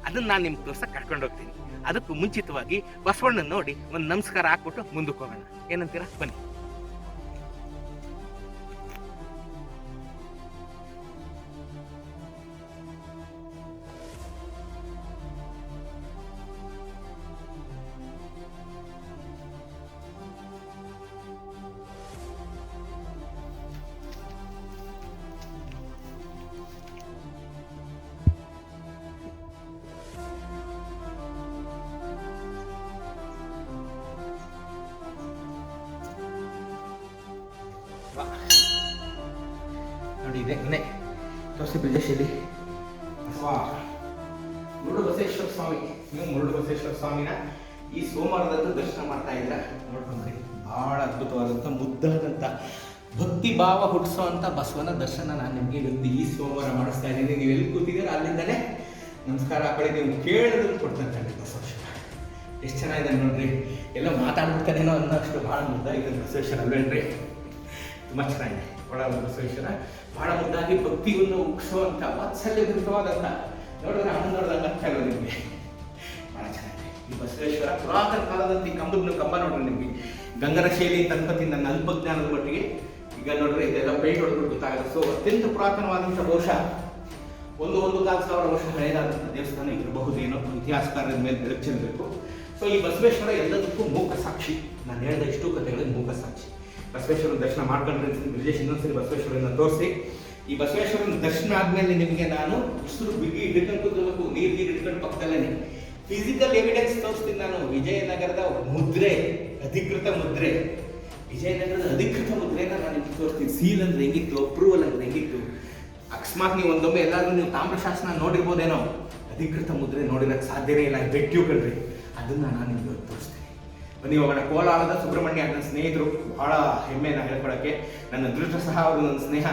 ಅದನ್ನು ನಾನು ನಿಮ್ಗೆ ತೋರ್ಸಕ್ಕೆ ಕರ್ಕೊಂಡು ಹೋಗ್ತೀನಿ. ಅದಕ್ಕೂ ಮುಂಚಿತವಾಗಿ ಬಸವಣ್ಣನ ನೋಡಿ ಒಂದು ನಮಸ್ಕಾರ ಹಾಕ್ಬಿಟ್ಟು ಮುಂದಕ್ಕೆ ಹೋಗೋಣ. ಏನಂತೀರಾ? ಬನ್ನಿ. ನೋಡಿ ಇದೆ ಮನೆ ತೋರಿಸಿ ಬ್ರಿಜೇಶಲ್ಲಿ. ಮುರುಡು ಬಸವೇಶ್ವರ ಸ್ವಾಮಿ. ನೀವು ಮುರುಡು ಬಸವೇಶ್ವರ ಸ್ವಾಮಿನ ಈ ಸೋಮವಾರದಂದು ದರ್ಶನ ಮಾಡ್ತಾ ಇದ್ದೀರ. ನೋಡ್ಕೊಂಡ್ರಿ, ಭಾಳ ಅದ್ಭುತವಾದಂಥ ಮುದ್ದಾದಂಥ ಭಕ್ತಿ ಭಾವ ಹುಟ್ಟಿಸೋವಂಥ ಬಸವನ ದರ್ಶನ ನಾನು ನಿಮಗೆ ಇವತ್ತು ಈ ಸೋಮವಾರ ಮಾಡಿಸ್ತಾ ಇದ್ದೀನಿ. ನೀವು ಎಲ್ಲಿ ಕೂತಿದ್ದೀರ ಅಲ್ಲಿಂದಲೇ ನಮಸ್ಕಾರ ಹಾಕೊಳ್ಳಿ. ನೀವು ಕೇಳಿದ್ರು ಕೊಡ್ತಾನೆ ಬಸವೇಶ್ವರ. ಎಷ್ಟು ಚೆನ್ನಾಗಿದೆ ನೋಡ್ರಿ. ಎಲ್ಲ ಮಾತಾಡ್ಬಿಡ್ತಾನೇನೋ ಅನ್ನೋಷ್ಟು ಭಾಳ ಮುದ್ದಾಗಿದೆ ಬಸವೇಶ್ವರ ಅಲ್ವೇನ್ರಿ? ತುಂಬ ಚೆನ್ನಾಗಿದೆ ಕೋಲಾರದ ಬಸವೇಶ್ವರ. ಭಾಳ ಮುದ್ದಾಗಿ ಭಕ್ತಿಯನ್ನು ಉಕ್ಸುವಂಥ ವಾತ್ಸಲ್ಯಭರಿತವಾದಂಥ ನೋಡಿದ್ರೆ ಹಣ್ಣು ನೋಡಿದಾಗ ಆಗ್ತಾಯಿಲ್ಲ ನಿಮಗೆ. ಭಾಳ ಚೆನ್ನಾಗಿದೆ ಈ ಬಸವೇಶ್ವರ. ಪುರಾತನ ಕಾಲದಲ್ಲಿ ಕಂಬ ನೋಡ್ರಿ ನಿಮಗೆ. ಗಂಗರ ಶೈಲಿ ತನ್ಪತಿ ನನ್ನ ಅಲ್ಪಜ್ಞಾನದ ಮಟ್ಟಿಗೆ ಈಗ ನೋಡ್ರಿ ಇದೆಲ್ಲ ಪೇಂಟ್ ಹೊಡೆದ್ಬಿಟ್ಟು ಗೊತ್ತಾಗುತ್ತೆ. ಸೊ ಅತ್ಯಂತ ಪುರಾತನವಾದಂಥ ಬಹುಶಃ 1,000 ವರ್ಷ ಹಳೆಯದಾದಂಥ ದೇವಸ್ಥಾನ ಇರಬಹುದೇನೋ, ಇತಿಹಾಸಕಾರರ ಮೇಲೆ ಬೆಳಕು ಚೆಲ್ಲಬೇಕು. ಸೊ ಈ ಬಸವೇಶ್ವರ ಎಲ್ಲದಕ್ಕೂ ಮೂಕ ಸಾಕ್ಷಿ. ನಾನು ಹೇಳಿದ ಇಷ್ಟು ಕಥೆಗಳಿಗೆ ಮೂಕ ಸಾಕ್ಷಿ. ಬಸವೇಶ್ವರನ ದರ್ಶನ ಮಾಡ್ಕೊಂಡ್ರೆ ಬ್ರಿಜೇಶ್ ಇನ್ನೊಂದ್ಸರಿ ಬಸವೇಶ್ವರನ ತೋರಿಸಿ. ಈ ಬಸವೇಶ್ವರನ ದರ್ಶನ ಆದ್ಮೇಲೆ ನಿಮಗೆ ನಾನು ಉಸಿರು ಬಿಗಿ ಹಿಡ್ಕೊಂಡು ಕೂತ್ಕೋಬೇಕು, ನೀರು ಹಿಡ್ಕೊಂಡು ಪಕ್ಕದಲ್ಲೇ ಫಿಸಿಕಲ್ ಎವಿಡೆನ್ಸ್ ತೋರಿಸ್ತೀನಿ ನಾನು. ವಿಜಯನಗರದ ಮುದ್ರೆ, ಅಧಿಕೃತ ಮುದ್ರೆ, ವಿಜಯನಗರದ ಅಧಿಕೃತ ಮುದ್ರೆನ ನಾನು ನಿಮ್ಗೆ ತೋರಿಸ್ತೀನಿ. ಸೀಲ್ ಅಂದ್ರೆ ಹೆಂಗಿತ್ತು, ಅಪ್ರೂವಲ್ ಅಂದ್ರೆ ಹೆಂಗಿತ್ತು. ಅಕಸ್ಮಾತ್ ನೀವು ಒಂದೊಮ್ಮೆ ಎಲ್ಲಾದ್ರೂ ನೀವು ತಾಮ್ರಶಾಸನ ನೋಡಿರ್ಬೋದೇನೋ, ಅಧಿಕೃತ ಮುದ್ರೆ ನೋಡಿರಕ್ಕೆ ಸಾಧ್ಯನೇ ಇಲ್ಲ, ಬೆಟ್ಟು ಕಣ್ರಿ. ಅದನ್ನ ನಾನು ನಿಮ್ಗೆ ತೋರಿಸ್ತೀನಿ. ಬನ್ನಿ ಹೋಗೋಣ. ಕೋಲಾರದ ಸುಬ್ರಹ್ಮಣ್ಯ ನನ್ನ ಸ್ನೇಹಿತರು, ಬಹಳ ಹೆಮ್ಮೆನ ಹೇಳ್ಕೊಳಕ್ಕೆ. ನನ್ನ ಅದೃಷ್ಟ ಸಹ ಅವರು, ನನ್ನ ಸ್ನೇಹ,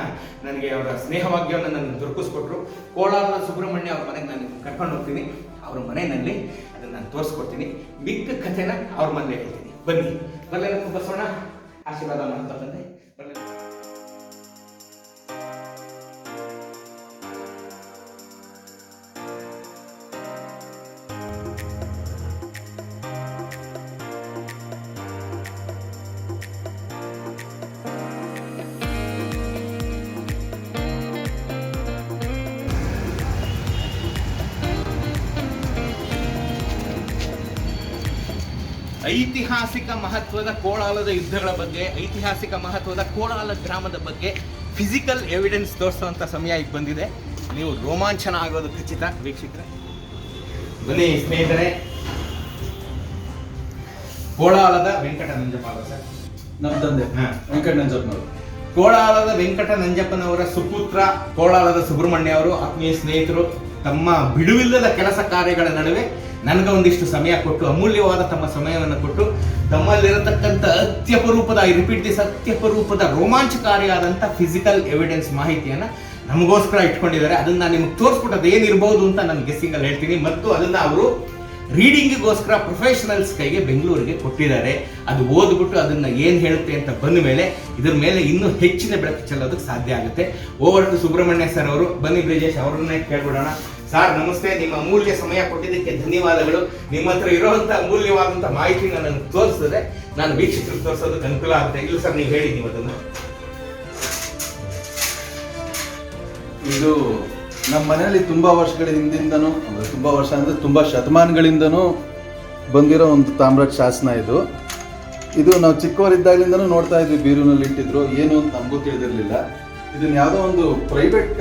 ನನಗೆ ಅವರ ಸ್ನೇಹವಾಗ್ಯವನ್ನು ನನಗೆ ದೊರಕಿಸ್ಕೊಟ್ರು. ಕೋಲಾರದ ಸುಬ್ರಹ್ಮಣ್ಯ ಅವ್ರ ಮನೆಗೆ ನಾನು ಕರ್ಕೊಂಡು ಹೋಗ್ತೀನಿ. ಅವ್ರ ಮನೆಯಲ್ಲಿ ಅದನ್ನು ನಾನು ತೋರಿಸ್ಕೊಡ್ತೀನಿ. ಮಿಕ್ಕ ಕಥೆನ ಅವ್ರ ಮನೇಲಿ ಹೇಳ್ತೀನಿ. ಬನ್ನಿ ಬರಲೇನಪ್ಪ ಬಸವಣ್ಣ, ಆಶೀರ್ವಾದ ಮಾಡ್ತಕ್ಕಂತೆ ಬರಲೇ. ಐತಿಹಾಸಿಕ ಮಹತ್ವದ ಕೋಲಾಲದ ಯುದ್ಧಗಳ ಬಗ್ಗೆ, ಐತಿಹಾಸಿಕ ಮಹತ್ವದ ಕೋಲಾಲ ಗ್ರಾಮದ ಬಗ್ಗೆ ಫಿಸಿಕಲ್ ಎವಿಡೆನ್ಸ್ ತೋರಿಸುವಂಥ ಸಮಯ ಈಗ ಬಂದಿದೆ. ನೀವು ರೋಮಾಂಚನ ಆಗೋದು ಖಚಿತ ವೀಕ್ಷಕರೇ. ಬನ್ನಿ ಸ್ನೇಹಿತರೆ, ಕೋಲಾಲದ ವೆಂಕಟ ನಂಜಪ್ಪ ಸರ್, ನಮ್ಮ ತಂದೆ ವೆಂಕಟ ನಂಜಪ್ಪನವರು. ಕೋಲಾಲದ ವೆಂಕಟ ನಂಜಪ್ಪನವರ ಸುಪುತ್ರ ಕೋಲಾಲದ ಸುಬ್ರಹ್ಮಣ್ಯ ಅವರು ಆತ್ಮೀಯ ಸ್ನೇಹಿತರು. ತಮ್ಮ ಬಿಡುವಿಲ್ಲದ ಕೆಲಸ ಕಾರ್ಯಗಳ ನಡುವೆ ನನಗೆ ಒಂದಿಷ್ಟು ಸಮಯ ಕೊಟ್ಟು, ಅಮೂಲ್ಯವಾದ ತಮ್ಮ ಸಮಯವನ್ನು ಕೊಟ್ಟು, ತಮ್ಮಲ್ಲಿರತಕ್ಕಂಥ ಅತ್ಯಪರೂಪದ, ಐ ರಿಪೀಟ್ ದಿಸ್, ಅತ್ಯಪರೂಪದ ರೋಮಾಂಚಕಾರಿಯಾದಂಥ ಫಿಸಿಕಲ್ ಎವಿಡೆನ್ಸ್ ಮಾಹಿತಿಯನ್ನು ನಮಗೋಸ್ಕರ ಇಟ್ಕೊಂಡಿದ್ದಾರೆ. ಅದನ್ನ ನಾನು ನಿಮ್ಗೆ ತೋರಿಸ್ಬಿಟ್ಟು ಅದೇನಿರ್ಬೋದು ಅಂತ ನಾನು ಗೆಸ್ಸಿಂಗಲ್ಲಿ ಹೇಳ್ತೀನಿ. ಮತ್ತು ಅದನ್ನ ಅವರು ರೀಡಿಂಗಿಗೋಸ್ಕರ ಪ್ರೊಫೆಷನಲ್ಸ್ ಕೈಗೆ ಬೆಂಗಳೂರಿಗೆ ಕೊಟ್ಟಿದ್ದಾರೆ. ಅದು ಓದ್ಬಿಟ್ಟು ಅದನ್ನ ಏನು ಹೇಳುತ್ತೆ ಅಂತ ಬಂದ ಮೇಲೆ ಇದ್ರ ಮೇಲೆ ಇನ್ನೂ ಹೆಚ್ಚಿನ ಬೆಳಕು ಚೆಲ್ಲೋದಕ್ಕೆ ಸಾಧ್ಯ ಆಗುತ್ತೆ. ಓವರ್ ಟು ಸುಬ್ರಹ್ಮಣ್ಯ ಸರ್ ಅವರು. ಬನ್ನಿ ಬ್ರಿಜೇಶ್, ಅವ್ರನ್ನೇ ಕೇಳ್ಬಿಡೋಣ. ಸರ್ ನಮಸ್ತೆ, ನಿಮ್ಮ ಅಮೂಲ್ಯ ಸಮಯ ಕೊಟ್ಟಿದ್ದಕ್ಕೆ ಧನ್ಯವಾದಗಳು. ನಿಮ್ಮ ಹತ್ರ ಇರುವಂತ ಅಮೂಲ್ಯವಾದಂಥ ಮಾಹಿತಿನ ನನಗೆ ತೋರಿಸಿದ್ರೆ ನಾನು ವೀಕ್ಷಕರಿಗೆ ತೋರಿಸೋದಕ್ಕೆ ಅನುಕೂಲ ಆಗುತ್ತೆ. ಇಲ್ಲ ಸರ್, ನೀವು ಹೇಳಿ ನೀವು ಅದನ್ನು. ಇದು ನಮ್ಮ ಮನೆಯಲ್ಲಿ ತುಂಬಾ ವರ್ಷಗಳ ಹಿಂದಿಂದನೂ, ತುಂಬಾ ವರ್ಷ ಅಂದ್ರೆ ತುಂಬಾ ಶತಮಾನಗಳಿಂದನೂ ಬಂದಿರೋ ಒಂದು ತಾಮ್ರದ ಶಾಸನ ಇದು. ಇದು ನಾವು ಚಿಕ್ಕವರಿದ್ದಾಗಲಿಂದನೂ ನೋಡ್ತಾ ಇದ್ವಿ, ಬೀರೂನಲ್ಲಿ ಇಟ್ಟಿದ್ರು, ಏನು ಅಂತ ನಮಗೂ ತಿಳಿದಿರಲಿಲ್ಲ. ಇದನ್ನ ಯಾವುದೋ ಒಂದು ಪ್ರೈವೇಟ್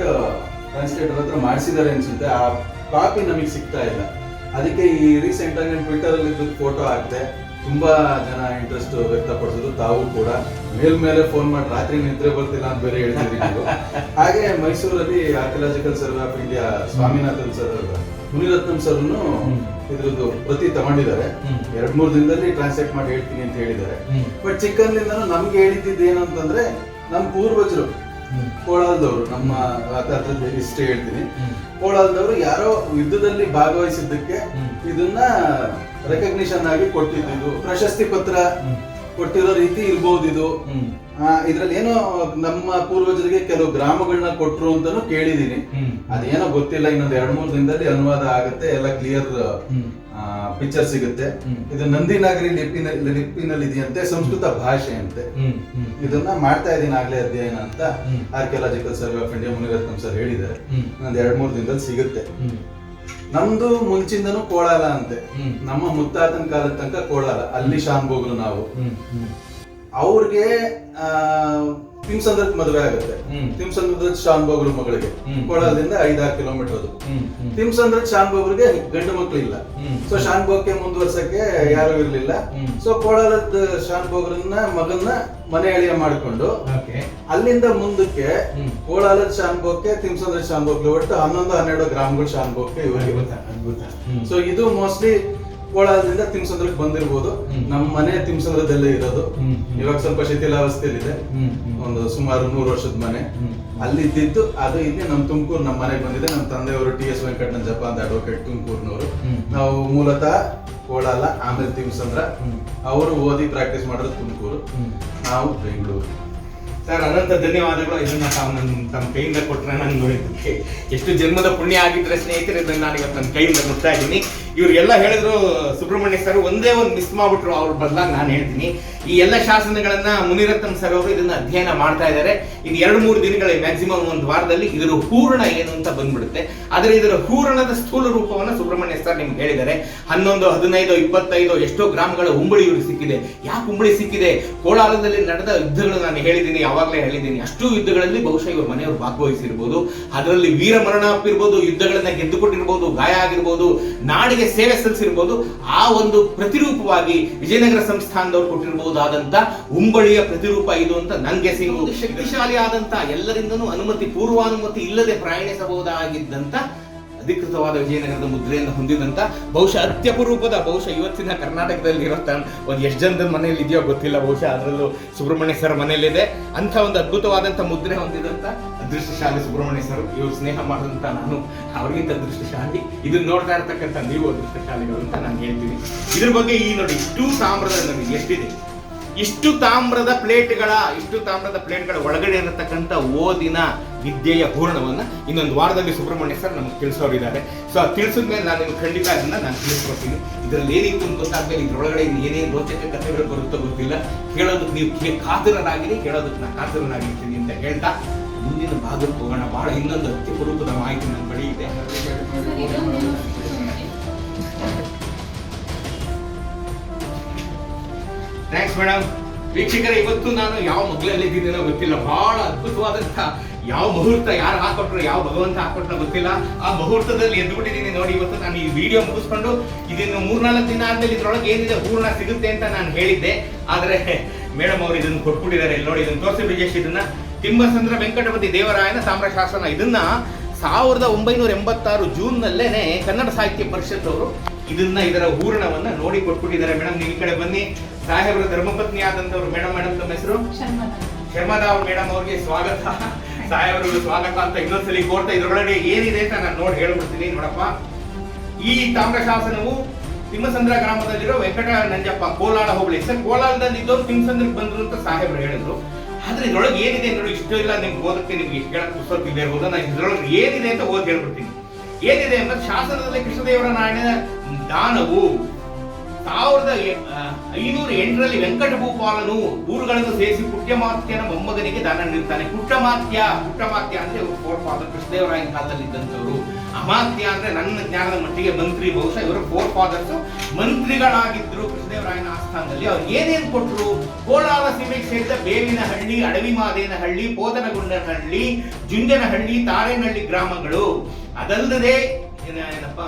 ಟ್ರಾನ್ಸ್ಲೇಟರ್ ಹತ್ರ ಮಾಡಿಸಿದ್ದಾರೆ ಅನ್ಸುತ್ತೆ. ಆ ಕಾಪಿ ನಮಗೆ ಸಿಗ್ತಾ ಇಲ್ಲ. ಅದಕ್ಕೆ ಈ ರೀಸೆಂಟ್ ಆಗಿ ಟ್ವಿಟರ್ ಅಲ್ಲಿ ಫೋಟೋ ಹಾಕ್ತೆ. ತುಂಬಾ ಜನ ಇಂಟ್ರೆಸ್ಟ್ ವ್ಯಕ್ತಪಡಿಸಿದ್ರು. ತಾವು ಕೂಡ ಮೇಲ್ಮೇಲೆ ಫೋನ್ ಮಾಡಿ ರಾತ್ರಿ ನಿದ್ರೆ ಬರ್ತಿಲ್ಲ ಅಂತ ಬೇರೆ ಹೇಳ್ತಿದ್ರಿ ನೀವು. ಹಾಗೆ ಮೈಸೂರಲ್ಲಿ archaeological survey of India Swaminathan sir, Muniratnam ಸರ್ನು ಇದ್ರದ್ದು ಪ್ರತಿ ತಗೊಂಡಿದ್ದಾರೆ. 2-3 ದಿನದಲ್ಲಿ ಟ್ರಾನ್ಸ್ಲೇಟ್ ಮಾಡಿ ಹೇಳ್ತೀನಿ ಅಂತ ಹೇಳಿದ್ದಾರೆ. ಬಟ್ ಚಿಕ್ಕಂದಿಂದನೂ ನಮ್ಗೆ ಹೇಳಿದ್ದು ಏನು ಅಂತಂದ್ರೆ, ನಮ್ಮ ಪೂರ್ವಜರು ಕೋಲಾರದವರು, ನಮ್ಮ ಹಿಸ್ಟ್ರಿ ಹೇಳ್ತೀನಿ, ಕೋಲಾರದವರು ಯಾರೋ ಯುದ್ಧದಲ್ಲಿ ಭಾಗವಹಿಸಿದ್ದಕ್ಕೆ ಇದನ್ನ ರೆಕಗ್ನಿಷನ್ ಆಗಿ ಕೊಟ್ಟಿದ್ದು, ಪ್ರಶಸ್ತಿ ಪತ್ರ ಕೊಟ್ಟಿರೋ ರೀತಿ ಇರ್ಬೋದು ಇದು. ಇದ್ರಲ್ಲಿ ಏನೋ ನಮ್ಮ ಪೂರ್ವಜರಿಗೆ ಕೆಲವು ಗ್ರಾಮಗಳನ್ನ ಕೊಟ್ರು ಅಂತಾನು ಕೇಳಿದೀನಿ. ಅದೇನೋ ಗೊತ್ತಿಲ್ಲ. ಇನ್ನೊಂದು 2-3 ದಿನದಲ್ಲಿ ಅನುವಾದ ಆಗುತ್ತೆ, ಎಲ್ಲ ಕ್ಲಿಯರ್ ಪಿಕ್ಚರ್ ಸಿಗುತ್ತೆ. ಇದು ನಂದಿನಾಗರಿ ಲಿಪಿನಲ್ಲಿ ಇದೆಯಂತೆ, ಸಂಸ್ಕೃತ ಭಾಷೆ ಅಂತೆ. ಇದನ್ನ ಮಾಡ್ತಾ ಇದೀನಿ ಆಗ್ಲೇ ಅಧ್ಯಯನ ಅಂತ archaeological survey of India Munirathnam sir ಹೇಳಿದ್ದಾರೆ. ಇನ್ನೊಂದು 2-3 ದಿನದಲ್ಲಿ ಸಿಗುತ್ತೆ. ನಮ್ದು ಮುಂಚಿಂದನೂ ಕೋಲಾಲ ಅಂತೆ. ನಮ್ಮ ಮುತ್ತಾತನ ಕಾಲದ ತನಕ ಕೋಲಾಲ, ಅಲ್ಲಿ ಶಾನ್ಭೋಗ್ರು ನಾವು. ಅವ್ರಿಗೆ ತಿಮ್ಸಂದ್ರಕ್ಕೆ ಮದುವೆ ಆಗುತ್ತೆ. ತಿಮ್ಸಂದ್ರದ ಶಾನ್ಭೋಗ್ರ ಮಗಳಿಗೆ ಕೋಲಾರದಿಂದ 5-6 ಕಿಲೋಮೀಟರ್ ಅದು. ತಿಮ್ಸಂದ್ರದ ಶಾನ್ಭೋಗ್ರಿಗೆ ಗಂಡು ಮಕ್ಳು ಇಲ್ಲ. ಸೊ ಶಾನ್ಭೋಗ್ಗೆ ಮುಂದುವರ್ಸಕ್ಕೆ ಯಾರು ಇರ್ಲಿಲ್ಲ. ಸೊ ಕೋಲಾರದ ಶಾನ್ಭೋಗ್ರನ್ನ ಮಗನ್ನ ಮನೆ ಎಳೆಯ ಮಾಡಿಕೊಂಡು ಅಲ್ಲಿಂದ ಮುಂದಕ್ಕೆ ಕೋಲಾರದ ಶಾನ್ಭೋಗ್ಗೆ, ತಿಮ್ಸಂದ್ರ ಶಾನ್ಭೋಗ್ಲಿ ಒಟ್ಟು 11-12 ಗ್ರಾಮಗಳು ಶಾನ್ಭೋಗ್ಗೆ ಇವರಿಗೆ. ಸೊ ಇದು ಮೋಸ್ಟ್ಲಿ ಕೋಲಾರದಿಂದ ತಿಮ್ಸಂದ್ರಕ್ಕೆ ಬಂದಿರ್ಬೋದು. ನಮ್ಮ ಮನೆ ತಿಮ್ಸಂದ್ರದಲ್ಲೇ ಇರೋದು. ಇವಾಗ ಸ್ವಲ್ಪ ಶಿಥಿಲಾವಸ್ಥೆಯಲ್ಲಿದೆ. ಒಂದು ಸುಮಾರು 100 ವರ್ಷದ ಮನೆ ಅಲ್ಲಿದ್ದು. ಅದು ಇಲ್ಲಿ ನಮ್ಮ ತುಮಕೂರು, ನಮ್ಮ ಮನೆಗೆ ಬಂದಿದೆ. ನಮ್ಮ ತಂದೆಯವರು TS ವೆಂಕಟ ನಂಜಪ್ಪ ಅಂತ ಅಡ್ವೊಕೇಟ್, ತುಮಕೂರಿನವರು. ನಾವು ಮೂಲತಃ ಕೋಲಾಲ, ಆಮೇಲೆ ತಿಮ್ಸಂದ್ರ. ಅವರು ಓದಿ ಪ್ರಾಕ್ಟೀಸ್ ಮಾಡೋದು ತುಮಕೂರು, ನಾವು ಬೆಂಗಳೂರು. ಸರ್ ಅನಂತ ಧನ್ಯವಾದಗಳು. ಇದನ್ನ ತಾವು ತಮ್ಮ ಕೈಯಿಂದ ಕೊಟ್ಟರೆ ನಾನು ನೋಡಿದ್ದಕ್ಕೆ ಎಷ್ಟು ಜನ್ಮದ ಪುಣ್ಯ ಆಗಿದ್ರೆ ಸ್ನೇಹಿತರೆ, ಇದನ್ನ ನಾನು ಇವತ್ತು ನನ್ನ ಕೈಯಿಂದ ಮುಟ್ತಾ ಇದ್ದೀನಿ. ಇವ್ರಿಗೆಲ್ಲ ಹೇಳಿದ್ರು ಸುಬ್ರಹ್ಮಣ್ಯ ಸರ್ ಒಂದೇ ಒಂದು ಮಿಸ್ ಮಾಡ್ಬಿಟ್ರು, ಅವ್ರ ಬದಲಾಗಿ ನಾನು ಹೇಳ್ತೀನಿ. ಈ ಎಲ್ಲ ಶಾಸನಗಳನ್ನ ಮುನಿರತ್ನಂ ಸರ್ ಅವರು ಇದನ್ನ ಅಧ್ಯಯನ ಮಾಡ್ತಾ ಇದ್ದಾರೆ. ಇನ್ನು 2-3 ದಿನಗಳ ಮ್ಯಾಕ್ಸಿಮಮ್ ಒಂದು ವಾರದಲ್ಲಿ ಇದರ ಹೂರಣ ಏನು ಅಂತ ಬಂದ್ಬಿಡುತ್ತೆ. ಆದರೆ ಇದರ ಹೂರಣದ ಸ್ಥೂಲ ರೂಪವನ್ನ ಸುಬ್ರಹ್ಮಣ್ಯ ಸರ್ ನಿಮ್ಗೆ ಹೇಳಿದ್ದಾರೆ. 11, 15, 25 ಎಷ್ಟೋ ಗ್ರಾಮಗಳ ಉಂಬಳಿ ಇವ್ರಿಗೆ ಸಿಕ್ಕಿದೆ. ಯಾಕೆ ಉಂಬಳಿ ಸಿಕ್ಕಿದೆ? ಕೋಲಾರದಲ್ಲಿ ನಡೆದ ಯುದ್ಧಗಳು ನಾನು ಹೇಳಿದ್ದೀನಿ, ಯಾವಾಗಲೇ ಹೇಳಿದ್ದೀನಿ. ಅಷ್ಟು ಯುದ್ಧಗಳಲ್ಲಿ ಬಹುಶಃ ಇವ್ರ ಮನೆಯವರು ಭಾಗವಹಿಸಿರ್ಬೋದು. ಅದರಲ್ಲಿ ವೀರ ಮರಣ ಅಪ್ಪಿರ್ಬೋದು, ಯುದ್ಧಗಳನ್ನ ಗೆದ್ದುಕೊಟ್ಟಿರ್ಬೋದು, ಗಾಯ ಆಗಿರ್ಬೋದು, ನಾಡಿಗೆ ಸೇವೆ ಸಲ್ಲಿಸಿರ್ಬೋದು. ಆ ಒಂದು ಪ್ರತಿರೂಪವಾಗಿ ವಿಜಯನಗರ ಸಂಸ್ಥಾನದವ್ರು ಕೊಟ್ಟಿರಬಹುದಾದಂತ ಉಂಬಳಿಯ ಪ್ರತಿರೂಪ ಇದು ಅಂತ ನನ್ಗೆ ಸಿಗುವುದು. ಶಕ್ತಿಶಾಲಿ ಆದಂತ, ಎಲ್ಲರಿಂದನೂ ಅನುಮತಿ ಪೂರ್ವಾನುಮತಿ ಇಲ್ಲದೆ ಪ್ರಯಾಣಿಸಬಹುದಾಗಿದ್ದಂತ ಅಧಿಕೃತವಾದ ವಿಜಯನಗರದ ಮುದ್ರೆಯನ್ನು ಹೊಂದಿದಂತ ಬಹುಶಃ ಅತ್ಯಪರೂಪದ, ಬಹುಶಃ ಇವತ್ತಿನ ಕರ್ನಾಟಕದಲ್ಲಿ ಇರೋ ಒಂದು ಎಷ್ಟು ಜನದ ಮನೆಯಲ್ಲಿ ಇದೆಯೋ ಗೊತ್ತಿಲ್ಲ, ಬಹುಶಃ ಅದರಲ್ಲೂ ಸುಬ್ರಹ್ಮಣ್ಯ ಸರ್ ಮನೆಯಲ್ಲಿದೆ. ಅಂತ ಒಂದು ಅದ್ಭುತವಾದಂಥ ಮುದ್ರೆ ಹೊಂದಿದಂತ ಅದೃಷ್ಟಶಾಲಿ ಸುಬ್ರಹ್ಮಣ್ಯ ಸರ್. ಇವ್ರು ಸ್ನೇಹ ಮಾಡಿದಂತ ನಾನು ಅವ್ರಿಗಿಂತ ಅದೃಷ್ಟಶಾಲಿ. ಇದನ್ನ ನೋಡ್ತಾ ಇರ್ತಕ್ಕಂಥ ನೀವು ಅದೃಷ್ಟಶಾಲಿಗಳು ಅಂತ ನಾನು ಹೇಳ್ತೀನಿ. ಇದ್ರ ಬಗ್ಗೆ ಈ ನೋಡಿ, ಇಷ್ಟು ತಾಮ್ರದ ನಮಗೆ ಎಷ್ಟಿದೆ, ಇಷ್ಟು ತಾಮ್ರದ ಪ್ಲೇಟ್ಗಳ ಒಳಗಡೆ ಇರತಕ್ಕಂಥ ಓದಿನ ವಿದ್ಯೆಯ ಪೂರ್ಣವನ್ನ ಇನ್ನೊಂದು ವಾರದಲ್ಲಿ ಸುಬ್ರಹ್ಮಣ್ಯ ಸರ್ ನಮಗೆ ತಿಳಿಸೋರಿದ್ದಾರೆ. ಸೊ ಅದು ತಿಳಿಸಿದ ಮೇಲೆ ನಾನು ನಿಮ್ಗೆ ಖಂಡಿತ ಅದನ್ನ ನಾನು ತಿಳಿಸ್ಕೊಡ್ತೀನಿ. ಇದರಲ್ಲಿ ಏನಿತ್ತು ಅಂತ ಗೊತ್ತಾದ್ಮೇಲೆ ಇದ್ರೊಳಗಡೆ ಏನೇನು ರೋಚಕ ಕಥೆಗಳು ಬರುತ್ತೋ ಗೊತ್ತಿಲ್ಲ. ಕೇಳೋದಕ್ಕೆ ನೀವು ಕಾತರರಾಗಿರಿ, ಕೇಳೋದಕ್ಕೆ ನಾನು ಕಾತರನಾಗಿರ್ತೀನಿ ಅಂತ ಹೇಳ್ತಾ ಮುಂದಿನ ಭಾಗಕ್ಕೆ ಹೋಗೋಣ. ಬಹಳ ಇನ್ನೊಂದು ಅತ್ಯಪರೂಪದ ಮಾಹಿತಿ ನನ್ನ ಬಳಿ ಇದೆ. Thanks madam. ವೀಕ್ಷಕರೇ, ಇವತ್ತು ನಾನು ಯಾವ ಮಗ್ಲಲ್ಲಿದ್ದೀನೋ ಗೊತ್ತಿಲ್ಲ. ಬಹಳ ಅದ್ಭುತವಾದಂತ ಯಾವ ಮುಹೂರ್ತ ಯಾರು ಹಾಕೊಟ್ರು, ಯಾವ ಭಗವಂತ ಹಾಕೊಟ್ರು ಗೊತ್ತಿಲ್ಲ. ಆ ಮುಹೂರ್ತದಲ್ಲಿ ಎದ್ದುಬಿಟ್ಟಿದ್ದೀನಿ ನೋಡಿ. ಇವತ್ತು ನಾನು ಈ ವಿಡಿಯೋ ಮುಗಿಸ್ಕೊಂಡು ಇದನ್ನು 3-4 ದಿನ ಆದ್ಮೇಲೆ ಇದ್ರೊಳಗೆ ಏನಿದೆ ಹೂರ್ಣ ಸಿಗುತ್ತೆ ಅಂತ ನಾನು ಹೇಳಿದ್ದೆ. ಆದ್ರೆ ಮೇಡಮ್ ಅವರು ಇದನ್ನು ಕೊಟ್ಬಿಟ್ಟಿದ್ದಾರೆ. ಇಲ್ಲಿ ನೋಡಿ, ಇದನ್ನು ತೋರಿಸಿ ಬ್ರಿಜೇಶ್. ಇದನ್ನ ತಿಮ್ಮಸಂದ್ರ ವೆಂಕಟಪತಿ ದೇವರಾಯನ ತಾಮ್ರಶಾಸನ. ಇದನ್ನ 1986 ಜೂನ್ನಲ್ಲೇನೆ ಕನ್ನಡ ಸಾಹಿತ್ಯ ಪರಿಷತ್ ಅವರು ಇದರ ಹೂರಣವನ್ನ ನೋಡಿ ಕೊಟ್ಬಿಟ್ಟಿದ್ದಾರೆ. ಮೇಡಮ್ ನೀವು ಈ ಕಡೆ ಬನ್ನಿ. ಸಾಹೇಬರ ಧರ್ಮಪತ್ನಿ ಆದಂತವ್ರು ಮೇಡಮ್ ತಮ್ಮ ಹೆಸರು ಶರ್ಮದಾ ಅವ್ರ ಮೇಡಮ್ ಅವ್ರಿಗೆ ಸ್ವಾಗತ. ಸಾಹೇಬರಿಗೆ ಸ್ವಾಗತ ಅಂತ ಇನ್ನೊಂದ್ಸಲಿ ಕೋರ್ತಾ. ಇದ್ರೊಳಗಡೆ ಏನಿದೆ ಅಂತ ನಾನು ನೋಡಿ ಹೇಳ್ಬಿಡ್ತೀನಿ. ನೋಡಪ್ಪ, ಈ ತಾಮ್ರಶಾಸನವು ತಿಮ್ಮಸಂದ್ರ ಗ್ರಾಮದಲ್ಲಿರೋ ವೆಂಕಟ ನಂಜಪ್ಪ, ಕೋಲಾರ ಹೋಬಳಿ. ಸರ್, ಕೋಲಾರದಲ್ಲಿ ಇದ್ದವ್ರು ತಿಮ್ಮಸಂದ್ರಕ್ಕೆ ಬಂದ್ರು ಅಂತ ಸಾಹೇಬರು ಹೇಳಿದ್ರು. ಆದ್ರೆ ಇದ್ರೊಳಗೆ ಏನಿದೆ ನೋಡಿ, ಇಷ್ಟು ಇಲ್ಲ ನಿಮ್ಗೆ ಓದಕ್ಕೆ, ನಿಮ್ಗೆ ಇಷ್ಟು ಹೇಳಕ್ ಪುಸ್ತಕ ಇದೆ ಇರ್ಬೋದು. ನಾನು ಇದ್ರೊಳಗೆ ಏನಿದೆ ಅಂತ ಓದಿ ಹೇಳ್ಬಿಡ್ತೀನಿ. ಏನಿದೆ ಅಂದ್ರೆ, ಶಾಸನದಲ್ಲಿ ಕೃಷ್ಣದೇವರ ನಾಡಿನ ದಾನವು 1508ರಲ್ಲಿ ವೆಂಕಟ ಭೂಪಾಲನು ಊರುಗಳನ್ನು ಸೇರಿಸಿ ಪುಟ್ಯಮಾತ್ಯನ ಮೊಮ್ಮಗನಿಗೆ ದಾನ ನೀಡುತ್ತಾನೆ. ಪುಟ್ಟಮಾತ್ಯ ಅಂದ್ರೆ ಫೋರ್ ಫಾದರ್, ಕೃಷ್ಣದೇವರಾಯನ ಕಾಲದಲ್ಲಿ ಇದ್ದಂಥವ್ರು. ಅಮಾತ್ಯ ಅಂದ್ರೆ ನನ್ನ ಜ್ಞಾನದ ಮಟ್ಟಿಗೆ ಮಂತ್ರಿ. ಬಹುಶಃ ಇವರು 4 ಫಾದರ್ಸ್ ಮಂತ್ರಿಗಳಾಗಿದ್ರು ಕೃಷ್ಣದೇವರಾಯನ ಆಸ್ಥಾನದಲ್ಲಿ. ಅವ್ರು ಏನೇನು ಕೊಟ್ಟರು? ಕೋಲಾರ ಸೀಮೆಗೆ ಸೇರಿದ ಬೇವಿನಹಳ್ಳಿ, ಅಡವಿಮಾದೇನಹಳ್ಳಿ, ಪೋತನಗೊಂಡನಹಳ್ಳಿ, ಜುಂಜನಹಳ್ಳಿ, ತಾರೇನಹಳ್ಳಿ ಗ್ರಾಮಗಳು. ಅದಲ್ಲದೆ ಏನಪ್ಪ,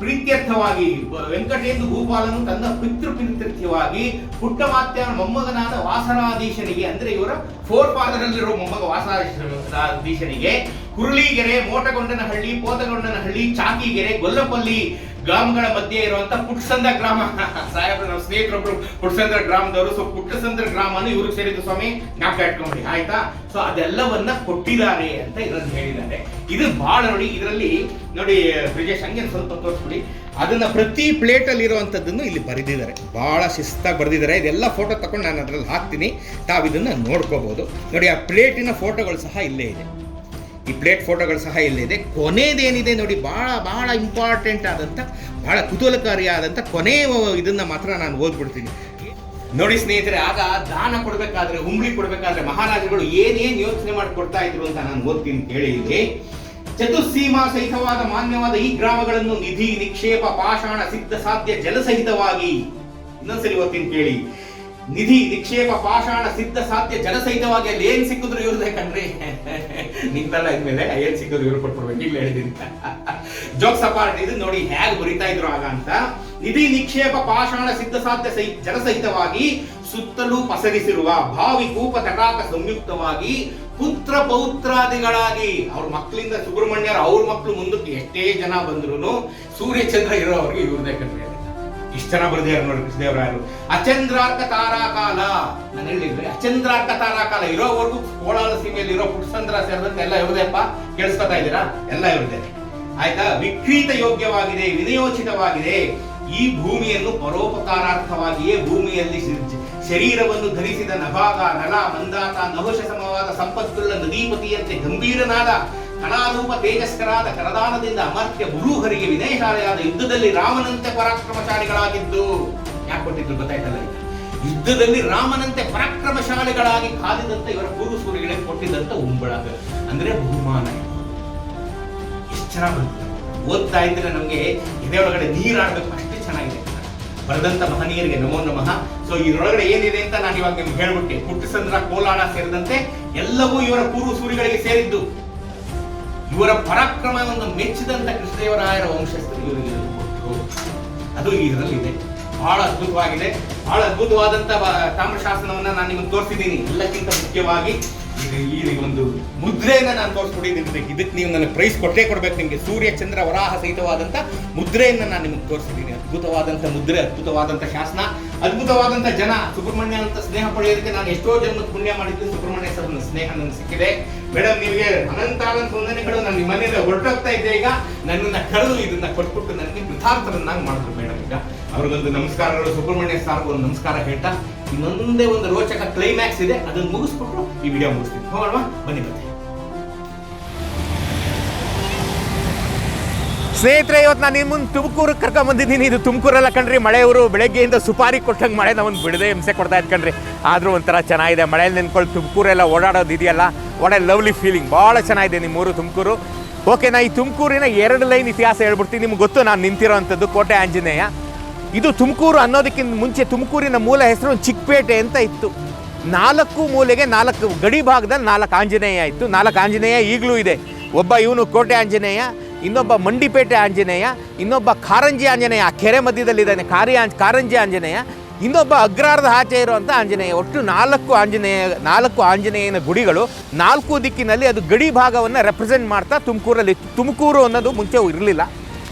ಪ್ರೀತ್ಯರ್ಥವಾಗಿ ವೆಂಕಟೇಂದ್ರ ಭೂಪಾಲನು ತನ್ನ ಪಿತೃಪ್ರೀತ್ಯರ್ಥವಾಗಿ ಪುಟ್ಟಮಾತ್ಯನ ಮೊಮ್ಮಗನಾದ ವಾಸನಾಧೀಶನಿಗೆ, ಅಂದ್ರೆ ಇವರ 4 ಫಾದರ್ ಅಲ್ಲಿರೋ ಮೊಮ್ಮಗ ವಾಸನಾಧೀಶನಿಗೆ ಹುರುಳಿಗೆರೆ, ಮೋಟಗೊಂಡನಹಳ್ಳಿ, ಪೋತಗೊಂಡನಹಳ್ಳಿ, ಚಾಕಿಗೆರೆ, ಗೊಲ್ಲಪಲ್ಲಿ ಗ್ರಾಮಗಳ ಮಧ್ಯೆ ಇರುವಂತ ಪುಟ್ಟಸಂದ್ರ ಗ್ರಾಮ. ಸಾಹೇಬ್ರ ನಮ್ಮ ಸ್ನೇಹಿತರೊಬ್ರು ಪುಟ್ಟಸಂದ್ರ ಗ್ರಾಮದವರು. ಸೊ ಪುಟ್ಟಸಂದ್ರ ಗ್ರಾಮನು ಇವ್ರಿಗೆ ಸೇರಿದ್ದು ಸ್ವಾಮಿ, ಜ್ಞಾಪಕ ಇಟ್ಕೊಂಡ್ರಿ ಆಯ್ತಾ. ಸೊ ಅದೆಲ್ಲವನ್ನ ಕೊಟ್ಟಿದ್ದಾರೆ ಅಂತ ಇದರಲ್ಲಿ ಹೇಳಿದ್ದಾರೆ. ಇದು ಬಹಳ ನೋಡಿ, ಇದರಲ್ಲಿ ನೋಡಿ ಬ್ರಿಜೇಶ್, ಹಂಗೆ ಸ್ವಲ್ಪ ತೋರಿಸ್ಬಿಡಿ. ಅದನ್ನ ಪ್ರತಿ ಪ್ಲೇಟ್ ಅಲ್ಲಿ ಇರುವಂತದ್ದನ್ನು ಇಲ್ಲಿ ಬರೆದಿದ್ದಾರೆ. ಬಹಳ ಶಿಸ್ತಾಗಿ ಬರೆದಿದ್ದಾರೆ. ಇದೆಲ್ಲ ಫೋಟೋ ತಗೊಂಡು ನಾನು ಅದ್ರಲ್ಲಿ ಹಾಕ್ತೀನಿ, ತಾವು ಇದನ್ನ ನೋಡ್ಕೋಬಹುದು. ನೋಡಿ, ಆ ಪ್ಲೇಟಿನ ಫೋಟೋಗಳು ಸಹ ಇಲ್ಲೇ ಇದೆ. ಈ ಪ್ಲೇಟ್ ಫೋಟೋಗಳು ಸಹ ಇಲ್ಲಿದೆ. ಕೊನೆಯದೇನಿದೆ ನೋಡಿ, ಬಹಳ ಇಂಪಾರ್ಟೆಂಟ್ ಆದಂಥ, ಬಹಳ ಕುತೂಹಲಕಾರಿಯಾದಂಥ ಕೊನೆಯ ಇದನ್ನ ಮಾತ್ರ ನಾನು ಓದ್ಬಿಡ್ತೀನಿ ನೋಡಿ ಸ್ನೇಹಿತರೆ. ಆಗ ದಾನ ಕೊಡಬೇಕಾದ್ರೆ, ಉಂಬಳಿ ಕೊಡಬೇಕಾದ್ರೆ ಮಹಾರಾಜರುಗಳು ಏನೇನು ಯೋಚನೆ ಮಾಡಿ ಕೊಡ್ತಾ ಇದ್ರು ಅಂತ ನಾನು ಓದ್ತೀನಿ ಕೇಳಿ. ಇಲ್ಲಿ ಚತುಸ್ಸೀಮಾ ಸಹಿತವಾದ ಮಾನ್ಯವಾದ ಈ ಗ್ರಾಮಗಳನ್ನು ನಿಧಿ, ನಿಕ್ಷೇಪ, ಪಾಷಾಣ, ಸಿದ್ಧ, ಸಾಧ್ಯ, ಜಲಸಹಿತವಾಗಿ, ಇನ್ನೊಂದ್ಸಲಿ ಓದ್ತೀನಿ ಕೇಳಿ. ನಿಧಿ, ನಿಕ್ಷೇಪ, ಪಾಷಾಣ, ಸಿದ್ಧ, ಸಾಧ್ಯ, ಜನಸಹಿತವಾಗಿ. ಅಲ್ಲಿ ಏನ್ ಸಿಕ್ಕಿದ್ರು ಇವ್ರದೇ ಕಣ್ರಿ. ನಿಂತಲ್ಲ ಇದ್ಮೇಲೆ ಏನ್ ಸಿಕ್ಕಿದ್ರು ಇವ್ರು ಕೊಟ್ಬಿಡ್ಬೇಕು. ಇಲ್ಲ ಹೇಳಿದೀನಿ ಜೋಕ್ಸ್ ಅಪಾರ್ಟ್. ಇದು ನೋಡಿ ಹೇಗೆ ಬರಿತಾ ಇದ್ರು ಆಗ ಅಂತ. ನಿಧಿ, ನಿಕ್ಷೇಪ, ಪಾಷಾಣ, ಸಿದ್ಧ, ಸಾಧ್ಯ, ಜನಸಹಿತವಾಗಿ ಸುತ್ತಲೂ ಪಸರಿಸಿರುವ ಭಾವಿ ಕೂಪ ತಟಾಕ ಸಂಯುಕ್ತವಾಗಿ ಪುತ್ರ ಪೌತ್ರಾದಿಗಳಾಗಿ ಅವ್ರ ಮಕ್ಕಳಿಂದ ಸುಬ್ರಹ್ಮಣ್ಯರು, ಅವ್ರ ಮಕ್ಕಳು ಮುಂದಕ್ಕೆ ಎಷ್ಟೇ ಜನ ಬಂದ್ರು ಸೂರ್ಯ ಚಂದ್ರ ಇರೋವ್ರಿಗೆ ಇವ್ರದೇ ಕಣ್ರಿ. ಇಷ್ಟು ಜನ ಬರೆದಿದ್ದಾರೆ ನೋಡಿ ಕೃಷ್ಣದೇವರಾಯರು. ಅಚಂದ್ರಾರ್ಕ ತಾರಾಕಾಲ, ನಾನು ಹೇಳಿದ್ರೆ ಅಚಂದ್ರಾರ್ಕ ತಾರಾಕಾಲ ಇರೋವರೆಗೂ ಕೋಲಾರ ಸೀಮೆಯಲ್ಲಿ ಇರೋ ಪುಟ್ಟಸಂದ್ರ ಸೇರಿದಂತೆ ಎಲ್ಲ ಇವ್ರದೇಪ್ಪ. ಕೇಳಿಸ್ಕೊತಾ ಇದ್ದೀರಾ? ಎಲ್ಲ ಇವ್ರದೇ ಆಯ್ತಾ. ವಿಕ್ರೀತ ಯೋಗ್ಯವಾಗಿದೆ, ವಿನಿಯೋಚಿತವಾಗಿದೆ. ಈ ಭೂಮಿಯನ್ನು ಪರೋಪಕಾರಾರ್ಥವಾಗಿಯೇ ಭೂಮಿಯಲ್ಲಿ ಶರೀರವನ್ನು ಧರಿಸಿದ ನಭಾಗ, ನಲ, ಮಂದಾತ, ನಹುಷ ಸಮವಾದ ಸಂಪತ್ತುಳ್ಳ ನದೀಪತಿಯಂತೆ ಗಂಭೀರನಾದ ಕಲಾರೂಪ ತೇಜಸ್ಕರಾದ ಕರದಾನದಿಂದ ಅಮರ್ತ್ಯ ಗುರುಹರಿಗೆ ವಿನಯಶಾಲೆಯಾದ ಯುದ್ಧದಲ್ಲಿ ರಾಮನಂತೆ ಪರಾಕ್ರಮಶಾಲಿಗಳಾಗಿದ್ದು. ಯಾಕೆ ಕೊಟ್ಟಿದ್ರು ಗೊತ್ತಾಯ್ತಲ್ಲ? ಯುದ್ಧದಲ್ಲಿ ರಾಮನಂತೆ ಪರಾಕ್ರಮಶಾಲಿಗಳಾಗಿ ಕಾದಿದಂತ ಇವರ ಪೂರ್ವಸೂರಿಗಳಿಗೆ ಕೊಟ್ಟಿದ್ದಂತ ಉಂಬಳಗ ಅಂದ್ರೆ ಬಹುಮಾನ. ಎಷ್ಟು ಚೆನ್ನಾಗಿ ಓದ್ತಾ ಇದ್ರೆ ನಮ್ಗೆ ಎದೆ ಒಳಗಡೆ ನೀರಾಡ್ಬೇಕು, ಅಷ್ಟೇ ಚೆನ್ನಾಗಿದೆ. ಬರೆದಂತ ಮಹನೀಯರಿಗೆ ನಮೋ ನಮಃ. ಸೊ ಇದರೊಳಗಡೆ ಏನಿದೆ ಅಂತ ನಾನು ಇವಾಗ ನಿಮ್ಗೆ ಹೇಳ್ಬಿಟ್ಟೆ. ಕುಟ್ಟಿಸಂದ್ರ, ಕೋಲಾರ ಸೇರಿದಂತೆ ಎಲ್ಲವೂ ಇವರ ಪೂರ್ವಸೂರಿಗಳಿಗೆ ಸೇರಿದ್ದು. ಇವರ ಪರಾಕ್ರಮವನ್ನು ಮೆಚ್ಚಿದಂತ ಕೃಷ್ಣದೇವರಾಯರ ವಂಶಸ್ಥರು ಇವರಿಗೆ ಕೊಟ್ಟರು. ಅದು ಇದರಲ್ಲಿದೆ. ಬಹಳ ಅದ್ಭುತವಾಗಿದೆ. ಬಹಳ ಅದ್ಭುತವಾದಂತ ತಾಮ್ರಶಾಸನವನ್ನ ನಾನು ನಿಮಗೆ ತೋರಿಸಿದ್ದೀನಿ. ಎಲ್ಲಕ್ಕಿಂತ ಮುಖ್ಯವಾಗಿ ಈ ಒಂದು ಮುದ್ರೆಯನ್ನ ನಾನು ತೋರಿಸ್ಕೊಟ್ಟಿದ್ದೀನಿ. ಇದಕ್ಕೆ ನೀವು ನನಗೆ ಪ್ರೈಸ್ ಕೊಟ್ಟೇ ಕೊಡ್ಬೇಕು. ನಿಮಗೆ ಸೂರ್ಯ ಚಂದ್ರ ವರಾಹ ಸಹಿತವಾದಂತ ಮುದ್ರೆಯನ್ನ ನಾನು ನಿಮಗೆ ತೋರಿಸಿದ್ದೀನಿ. ಅದ್ಭುತವಾದಂತ ಮುದ್ರೆ, ಅದ್ಭುತವಾದಂತ ಶಾಸನ, ಅದ್ಭುತವಾದಂತ ಜನ. ಸುಬ್ರಹ್ಮಣ್ಯ ಅಂತ ಸ್ನೇಹ ಪಡೆಯೋದಕ್ಕೆ ನಾನು ಎಷ್ಟೋ ಜನ ಪುಣ್ಯ ಮಾಡಿದ್ದು. ಸುಬ್ರಹ್ಮಣ್ಯ ಸರ್ ಸ್ನೇಹ ನನಗೆ ಸಿಕ್ಕಿದೆ. ಮೇಡಮ್, ನಿಮಗೆ ಅನಂತ ವಂದನೆಗಳು. ನಾನು ನಿಮ್ಮ ಮನೆಯಿಂದ ಹೊರಟೋಗ್ತಾ ಇದ್ದೆ. ಈಗ ನನ್ನನ್ನ ಕರೆದು ಇದನ್ನ ಕೊಟ್ಬಿಟ್ಟು ನನಗೆ ಕೃತಾರ್ಥರನ್ನಾಗಿ ಮಾಡಿದ್ರು ಮೇಡಮ್. ಈಗ ಅವ್ರಿಗೊಂದು ನಮಸ್ಕಾರಗಳು. ಸುಬ್ರಹ್ಮಣ್ಯ ಸಾರ್ಗೂ ಒಂದು ನಮಸ್ಕಾರ ಹೇಳ್ತಾ ಇನ್ನೊಂದೇ ಒಂದು ರೋಚಕ ಕ್ಲೈಮ್ಯಾಕ್ಸ್ ಇದೆ, ಅದನ್ನು ಮುಗಿಸ್ಬಿಟ್ಟು ಈ ವಿಡಿಯೋ ಮುಗಿಸ್ತೀನಿ. ಹೋಗೋಣ ಬನ್ನಿ. ಸ್ನೇಹಿತರೆ, ಇವತ್ತು ನಾನು ನಿಮ್ಮ ಮುಂದೆ ತುಮಕೂರಿಗೆ ಕರ್ಕೊಂಡ್ ಬಂದಿದ್ದೀನಿ. ಇದು ತುಮಕೂರೆಲ್ಲ ಕಣ್ರಿ, ಮಳೆಯವರು ಬೆಳಗ್ಗೆಯಿಂದ ಸುಪಾರಿ ಕೊಟ್ಟಂಗೆ ಮಳೆ ಒಂದು ಬಿಡದೆ ಹಿಂಸೆ ಕೊಡ್ತಾ ಇದ್ ಕಣ್ರಿ. ಆದರೂ ಒಂಥರ ಚೆನ್ನಾಗಿದೆ. ಮಳೆಯಲ್ಲಿ ನೆನ್ಕೊಂಡು ತುಮಕೂರೆಲ್ಲ ಓಡಾಡೋದು ಇದೆಯಲ್ಲ, ಒಳ್ಳೆ ಲವ್ಲಿ ಫೀಲಿಂಗ್. ಭಾಳ ಚೆನ್ನಾಗಿದೆ ನಿಮ್ಮೂರು ತುಮಕೂರು. ಓಕೆ, ನಾ ಈ ತುಮಕೂರಿನ 2 ಲೈನ್ ಇತಿಹಾಸ ಹೇಳ್ಬಿಡ್ತೀನಿ. ನಿಮ್ಗೆ ಗೊತ್ತು ನಾನು ನಿಂತಿರೋ ಅಂಥದ್ದು ಕೋಟೆ ಆಂಜನೇಯ. ಇದು ತುಮಕೂರು ಅನ್ನೋದಕ್ಕಿಂತ ಮುಂಚೆ ತುಮಕೂರಿನ ಮೂಲ ಹೆಸರು ಚಿಕ್ಕಪೇಟೆ ಅಂತ ಇತ್ತು. 4 ಮೂಲೆಗೆ 4 ಗಡಿ ಭಾಗದಲ್ಲಿ 4 ಆಂಜನೇಯ ಇತ್ತು. 4 ಆಂಜನೇಯ ಈಗಲೂ ಇದೆ. ಒಬ್ಬ ಇವನು ಕೋಟೆ ಆಂಜನೇಯ, ಇನ್ನೊಬ್ಬ ಮಂಡಿಪೇಟೆ ಆಂಜನೇಯ, ಇನ್ನೊಬ್ಬ ಕಾರಂಜಿ ಆಂಜನೇಯ, ಆ ಕೆರೆ ಮಧ್ಯದಲ್ಲಿದ್ದಾನೆ ಕಾರಂಜಿ ಆಂಜನೇಯ, ಇನ್ನೊಬ್ಬ ಅಗ್ರಾರದ ಆಚೆ ಇರುವಂಥ ಆಂಜನೇಯ. ಒಟ್ಟು 4 ಆಂಜನೇಯನ ಗುಡಿಗಳು 4 ದಿಕ್ಕಿನಲ್ಲಿ. ಅದು ಗಡಿ ಭಾಗವನ್ನು ರೆಪ್ರೆಸೆಂಟ್ ಮಾಡ್ತಾ ತುಮಕೂರಲ್ಲಿ. ತುಮಕೂರು ಅನ್ನೋದು ಮುಂಚೆ ಇರಲಿಲ್ಲ,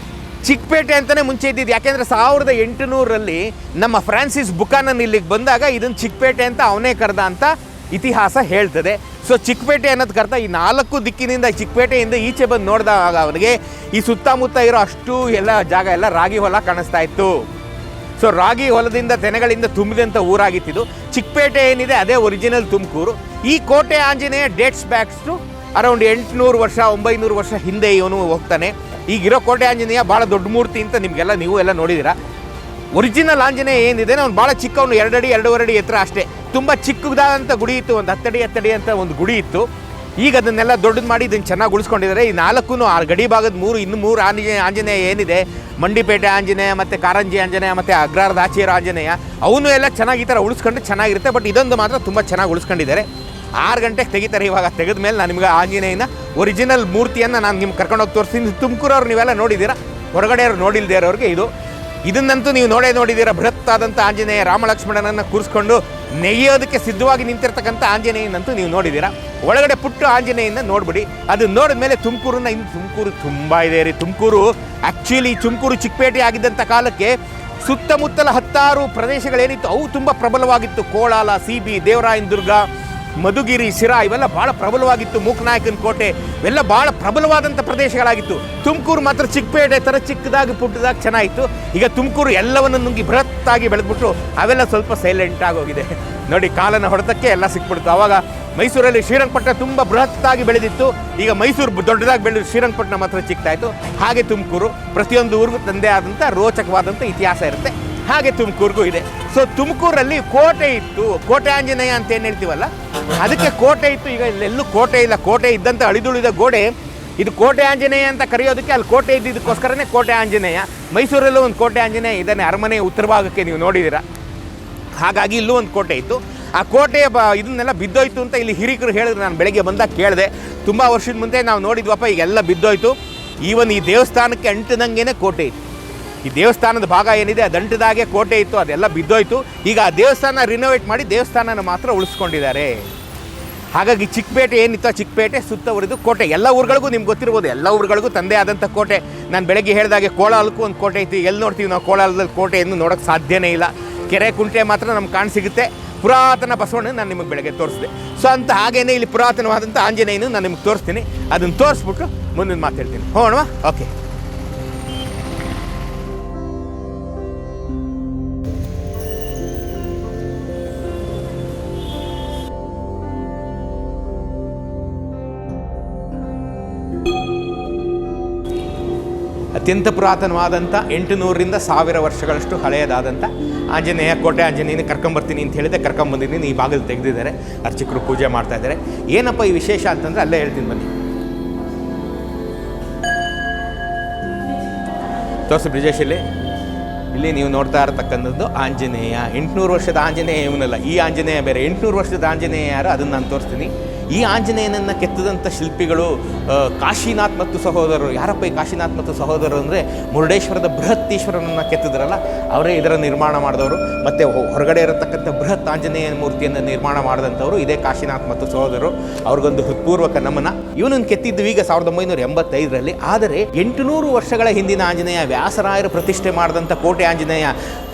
ಚಿಕ್ಕಪೇಟೆ ಅಂತಲೇ ಮುಂಚೆ ಇದ್ದಿದ್ದು. ಯಾಕೆಂದರೆ 1800ರಲ್ಲಿ ನಮ್ಮ ಫ್ರಾನ್ಸಿಸ್ ಬುಕಾನನ್ ಇಲ್ಲಿಗೆ ಬಂದಾಗ ಇದನ್ನು ಚಿಕ್ಕಪೇಟೆ ಅಂತ ಅವನೇ ಕರೆದ ಅಂತ ಇತಿಹಾಸ ಹೇಳ್ತದೆ. ಸೊ ಚಿಕ್ಕಪೇಟೆ ಅನ್ನೋದು ಕರ್ತ ಈ 4 ದಿಕ್ಕಿನಿಂದ ಚಿಕ್ಕಪೇಟೆಯಿಂದ ಈಚೆ ಬಂದು ನೋಡಿದಾಗ ಅವನಿಗೆ ಈ ಸುತ್ತಮುತ್ತ ಇರೋ ಅಷ್ಟು ಎಲ್ಲ ಜಾಗ ಎಲ್ಲ ರಾಗಿ ಹೊಲ ಕಾಣಿಸ್ತಾ ಇತ್ತು. ಸೊ ರಾಗಿ ಹೊಲದಿಂದ ತೆನೆಗಳಿಂದ ತುಂಬಿದಂಥ ಊರಾಗಿತ್ತಿದ್ದು. ಚಿಕ್ಕಪೇಟೆ ಏನಿದೆ ಅದೇ ಒರಿಜಿನಲ್ ತುಮಕೂರು. ಈ Kote Anjaneya dates backs to around 800 ವರ್ಷ 900 ವರ್ಷ ಹಿಂದೆ ಇವನು ಹೋಗ್ತಾನೆ. ಈಗಿರೋ ಕೋಟೆ ಆಂಜನೇಯ ಭಾಳ ದೊಡ್ಡ ಮೂರ್ತಿ ಅಂತ ನಿಮಗೆಲ್ಲ ನೀವು ಎಲ್ಲ ನೋಡಿದ್ದೀರಾ. ಒರಿಜಿನಲ್ ಆಂಜನೇಯ ಏನಿದೆ ಅವ್ನು ಭಾಳ ಚಿಕ್ಕವನು, 2 ಅಡಿ 2.5 ಅಡಿ ಎತ್ತರ ಅಷ್ಟೇ. ತುಂಬ ಚಿಕ್ಕದಾದಂಥ ಗುಡಿ ಇತ್ತು, ಒಂದು 10 ಅಡಿ 10 ಅಡಿ ಅಂತ ಒಂದು ಗುಡಿ ಇತ್ತು. ಈಗ ಅದನ್ನೆಲ್ಲ ದೊಡ್ಡದು ಮಾಡಿ ಇದನ್ನು ಚೆನ್ನಾಗಿ ಉಳಿಸ್ಕೊಂಡಿದ್ದಾರೆ. ಈ 4 ಆ ಗಡಿ ಭಾಗದ 3 ಆಂಜನೇಯ ಏನಿದೆ, ಮಂಡಿಪೇಟೆ ಆಂಜನೇಯ ಮತ್ತು ಕಾರಂಜಿ ಆಂಜನೇಯ ಮತ್ತು ಅಗ್ರಾರದ ಆಚೆ ಇರೋ ಆಂಜನೇಯ, ಅವನು ಎಲ್ಲ ಚೆನ್ನಾಗಿ ಈ ಥರ ಉಳಿಸ್ಕೊಂಡು ಚೆನ್ನಾಗಿರುತ್ತೆ. ಬಟ್ ಇದೊಂದು ಮಾತ್ರ ತುಂಬ ಚೆನ್ನಾಗಿ ಉಳಿಸ್ಕೊಂಡಿದ್ದಾರೆ. 6 ಗಂಟೆಗೆ ತೆಗಿತಾರೆ. ಇವಾಗ ತೆಗೆದ ಮೇಲೆ ನಾನು ನಿಮಗೆ ಆಂಜನೇಯನ ಒರಿಜಿನಲ್ ಮೂರ್ತಿಯನ್ನು ನಾನು ನಿಮ್ಗೆ ಕರ್ಕೊಂಡೋಗಿ ತೋರಿಸ್ತೀನಿ. ತುಮಕೂರವ್ರು ನೀವೆಲ್ಲ ನೋಡಿದ್ದೀರಾ, ಹೊರಗಡೆ ಅವ್ರು ನೋಡಿಲ್ದೇ ಇರೋರಿಗೆ ಇದನ್ನಂತೂ ನೀವು ನೋಡಿದ್ದೀರಾ. ಬೃಹತ್ತಾದಂಥ ಆಂಜನೇಯ ರಾಮಲಕ್ಷ್ಮಣನನ್ನು ಕೂರಿಸ್ಕೊಂಡು ನೆಗೆಯೋದಕ್ಕೆ ಸಿದ್ಧವಾಗಿ ನಿಂತಿರ್ತಕ್ಕಂಥ ಆಂಜನೇಯನಂತೂ ನೀವು ನೋಡಿದ್ದೀರಾ. ಒಳಗಡೆ ಪುಟ್ಟ ಆಂಜನೇಯನ ನೋಡ್ಬಿಡಿ. ಅದು ನೋಡಿದ ಮೇಲೆ ತುಮಕೂರು ತುಂಬ ಇದೆ ರೀ. ತುಮಕೂರು ಆ್ಯಕ್ಚುಲಿ ಚಿಕ್ಕಪೇಟೆ ಆಗಿದ್ದಂಥ ಕಾಲಕ್ಕೆ ಸುತ್ತಮುತ್ತಲ 10 ಪ್ರದೇಶಗಳೇನಿತ್ತು ಅವು ತುಂಬ ಪ್ರಬಲವಾಗಿತ್ತು. ಕೋಳಾಲ, ಸಿಬಿ, ದೇವರಾಯನ ದುರ್ಗ, ಮಧುಗಿರಿ, ಶಿರಾ ಇವೆಲ್ಲ ಭಾಳ ಪ್ರಬಲವಾಗಿತ್ತು. ಮೂಕನಾಯಕನ ಕೋಟೆ ಇವೆಲ್ಲ ಭಾಳ ಪ್ರಬಲವಾದಂಥ ಪ್ರದೇಶಗಳಾಗಿತ್ತು. ತುಮಕೂರು ಮಾತ್ರ ಚಿಕ್ಕಪೇಟೆ ಥರ ಚಿಕ್ಕದಾಗಿ ಪುಟ್ಟದಾಗಿ ಚೆನ್ನಾಗಿತ್ತು. ಈಗ ತುಮಕೂರು ಎಲ್ಲವನ್ನು ನುಂಗಿ ಬೃಹತ್ತಾಗಿ ಬೆಳೆದ್ಬಿಟ್ಟು ಅವೆಲ್ಲ ಸ್ವಲ್ಪ ಸೈಲೆಂಟ್ ಆಗೋಗಿದೆ ನೋಡಿ. ಕಾಲನ ಹೊಡೆತಕ್ಕೆ ಎಲ್ಲ ಸಿಕ್ಬಿಡ್ತು. ಆವಾಗ ಮೈಸೂರಲ್ಲಿ ಶ್ರೀರಂಗಪಟ್ಟಣ ತುಂಬ ಬೃಹತ್ತಾಗಿ ಬೆಳೆದಿತ್ತು. ಈಗ ಮೈಸೂರು ದೊಡ್ಡದಾಗಿ ಬೆಳೆದು ಶ್ರೀರಂಗಪಟ್ಟಣ ಮಾತ್ರ ಚಿಕ್ಕದಾಯಿತು. ಹಾಗೆ ತುಮಕೂರು ಪ್ರತಿಯೊಂದು ಊರಿಗೂ ತಂದೆ ಆದಂಥ ರೋಚಕವಾದಂಥ ಇತಿಹಾಸ ಇರುತ್ತೆ. ಹಾಗೆ ತುಮಕೂರಿಗೂ ಇದೆ. ಸೊ ತುಮಕೂರಲ್ಲಿ ಕೋಟೆ ಇತ್ತು. ಕೋಟೆ ಆಂಜನೇಯ ಅಂತ ಏನು ಹೇಳ್ತೀವಲ್ಲ, ಅದಕ್ಕೆ ಕೋಟೆ ಇತ್ತು. ಈಗ ಇಲ್ಲೆಲ್ಲೂ ಕೋಟೆ ಇಲ್ಲ. ಕೋಟೆ ಇದ್ದಂಥ ಅಳಿದುಳಿದ ಗೋಡೆ ಇದು ಕೋಟೆ ಆಂಜನೇಯ ಅಂತ ಕರೆಯೋದಕ್ಕೆ. ಅಲ್ಲಿ ಕೋಟೆ ಇದ್ದಿದ್ದಕ್ಕೋಸ್ಕರನೇ ಕೋಟೆ ಆಂಜನೇಯ. ಮೈಸೂರಲ್ಲೂ ಒಂದು ಕೋಟೆ ಆಂಜನೇಯ ಇದ್ದಾನೆ, ಅರಮನೆ ಉತ್ತರ ಭಾಗಕ್ಕೆ ನೀವು ನೋಡಿದ್ದೀರಾ. ಹಾಗಾಗಿ ಇಲ್ಲೂ ಒಂದು ಕೋಟೆ ಇತ್ತು. ಆ ಕೋಟೆಯ ಇದನ್ನೆಲ್ಲ ಬಿದ್ದೋಯ್ತು ಅಂತ ಇಲ್ಲಿ ಹಿರಿಕರು ಹೇಳಿದ್ರು. ನಾನು ಬೆಳಗ್ಗೆ ಬಂದಾಗ ಕೇಳಿದೆ. ತುಂಬ ವರ್ಷದ ಮುಂದೆ ನಾವು ನೋಡಿದ್ವಪ್ಪ, ಈಗೆಲ್ಲ ಬಿದ್ದೋಯ್ತು. ಈವನ್ ಈ ದೇವಸ್ಥಾನಕ್ಕೆ ಅಂಟಿದಂಗೆ ಕೋಟೆ ಇತ್ತು. ಈ ದೇವಸ್ಥಾನದ ಭಾಗ ಏನಿದೆ ಅದು ಅಂಟಿದಾಗೆ ಕೋಟೆ ಇತ್ತು, ಅದೆಲ್ಲ ಬಿದ್ದೋಯ್ತು. ಈಗ ಆ ದೇವಸ್ಥಾನ ರಿನೋವೇಟ್ ಮಾಡಿ ದೇವಸ್ಥಾನನ ಮಾತ್ರ ಉಳಿಸ್ಕೊಂಡಿದ್ದಾರೆ. ಹಾಗಾಗಿ ಚಿಕ್ಕಪೇಟೆ ಏನಿತ್ತು, ಚಿಕ್ಕಪೇಟೆ ಸುತ್ತವರಿದು ಕೋಟೆ. ಎಲ್ಲ ಊರುಗಳಿಗೂ ನಿಮ್ಗೆ ಗೊತ್ತಿರ್ಬೋದು, ಎಲ್ಲ ಊರುಗಳಿಗೂ ತಂದೆ ಆದಂಥ ಕೋಟೆ. ನಾನು ಬೆಳಗ್ಗೆ ಹೇಳಿದಾಗೆ ಕೋಲಾಲಕ್ಕೂ ಒಂದು ಕೋಟೆ ಇತ್ತು. ಎಲ್ಲಿ ನೋಡ್ತೀವಿ ನಾವು ಕೋಲಾಲದಲ್ಲಿ ಕೋಟೆಯನ್ನು ನೋಡೋಕ್ಕೆ ಸಾಧ್ಯನೇ ಇಲ್ಲ. ಕೆರೆ ಕುಂಟೆ ಮಾತ್ರ ನಮ್ಗೆ ಕಾಣಸಿಗುತ್ತೆ. ಪುರಾತನ ಬಸವಣ್ಣ ನಾನು ನಿಮಗೆ ಬೆಳಗ್ಗೆ ತೋರಿಸಿದೆ. ಸೊ ಅಂತ ಹಾಗೇನೇ ಇಲ್ಲಿ ಪುರಾತನವಾದಂಥ ಆಂಜನೇಯನು ನಾನು ನಿಮಗೆ ತೋರಿಸ್ತೀನಿ. ಅದನ್ನು ತೋರಿಸ್ಬಿಟ್ಟು ಮುಂದಿನ ಮಾತಾಡ್ತೀನಿ. ಹೋಗೋಣ. ಓಕೆ. ಅತ್ಯಂತ ಪುರಾತನವಾದಂಥ 800ರಿಂದ 1000 ವರ್ಷಗಳಷ್ಟು ಹಳೆಯದಾದಂಥ ಆಂಜನೇಯ ಕೋಟೆ. ಆಂಜನೇಯನ ಕರ್ಕೊಂಬರ್ತೀನಿ ಅಂತ ಹೇಳಿದೆ, ಕರ್ಕೊಂಬಂದಿದ್ದೀನಿ. ಈ ಬಾಗಿಲು ತೆಗೆದಿದ್ದಾರೆ, ಅರ್ಚಕರು ಪೂಜೆ ಮಾಡ್ತಾ ಇದ್ದಾರೆ. ಏನಪ್ಪ ಈ ವಿಶೇಷ ಅಂತಂದರೆ ಅಲ್ಲೇ ಹೇಳ್ತೀನಿ ಬನ್ನಿ. ತೋರಿಸಿ ಬ್ರಿಜೇಶ್, ಇಲ್ಲಿ ನೀವು ನೋಡ್ತಾ ಇರತಕ್ಕಂಥದ್ದು ಆಂಜನೇಯ. 800 ವರ್ಷದ ಆಂಜನೇಯ ಇವನಲ್ಲ, ಈ ಆಂಜನೇಯ ಬೇರೆ. 800 ವರ್ಷದ ಆಂಜನೇಯ ಯಾರು ಅದನ್ನು ನಾನು ತೋರಿಸ್ತೀನಿ. ಈ ಆಂಜನೇಯನನ್ನು ಕೆತ್ತಿದಂಥ ಶಿಲ್ಪಿಗಳು ಕಾಶಿನಾಥ್ ಮತ್ತು ಸಹೋದರರು. ಯಾರಪ್ಪ ಈ ಕಾಶಿನಾಥ್ ಮತ್ತು ಸಹೋದರರು ಅಂದರೆ ಮುರುಡೇಶ್ವರದ ಬೃಹತ್ತೀಶ್ವರನನ್ನು ಕೆತ್ತಿದ್ರಲ್ಲ ಅವರೇ ಇದರ ನಿರ್ಮಾಣ ಮಾಡಿದವರು. ಮತ್ತು ಹೊರಗಡೆ ಇರತಕ್ಕಂಥ ಬೃಹತ್ ಆಂಜನೇಯ ಮೂರ್ತಿಯನ್ನು ನಿರ್ಮಾಣ ಮಾಡಿದಂಥವರು ಇದೇ ಕಾಶಿನಾಥ್ ಮತ್ತು ಸಹೋದರರು. ಅವ್ರಿಗೊಂದು ಹೃತ್ಪೂರ್ವಕ ನಮನ. ಇವನನ್ನು ಕೆತ್ತಿದ್ದು ಈಗ 1985ರಲ್ಲಿ. ಆದರೆ 800 ವರ್ಷಗಳ ಹಿಂದಿನ ಆಂಜನೇಯ, ವ್ಯಾಸರಾಯರು ಪ್ರತಿಷ್ಠೆ ಮಾಡಿದಂಥ ಕೋಟೆ ಆಂಜನೇಯ,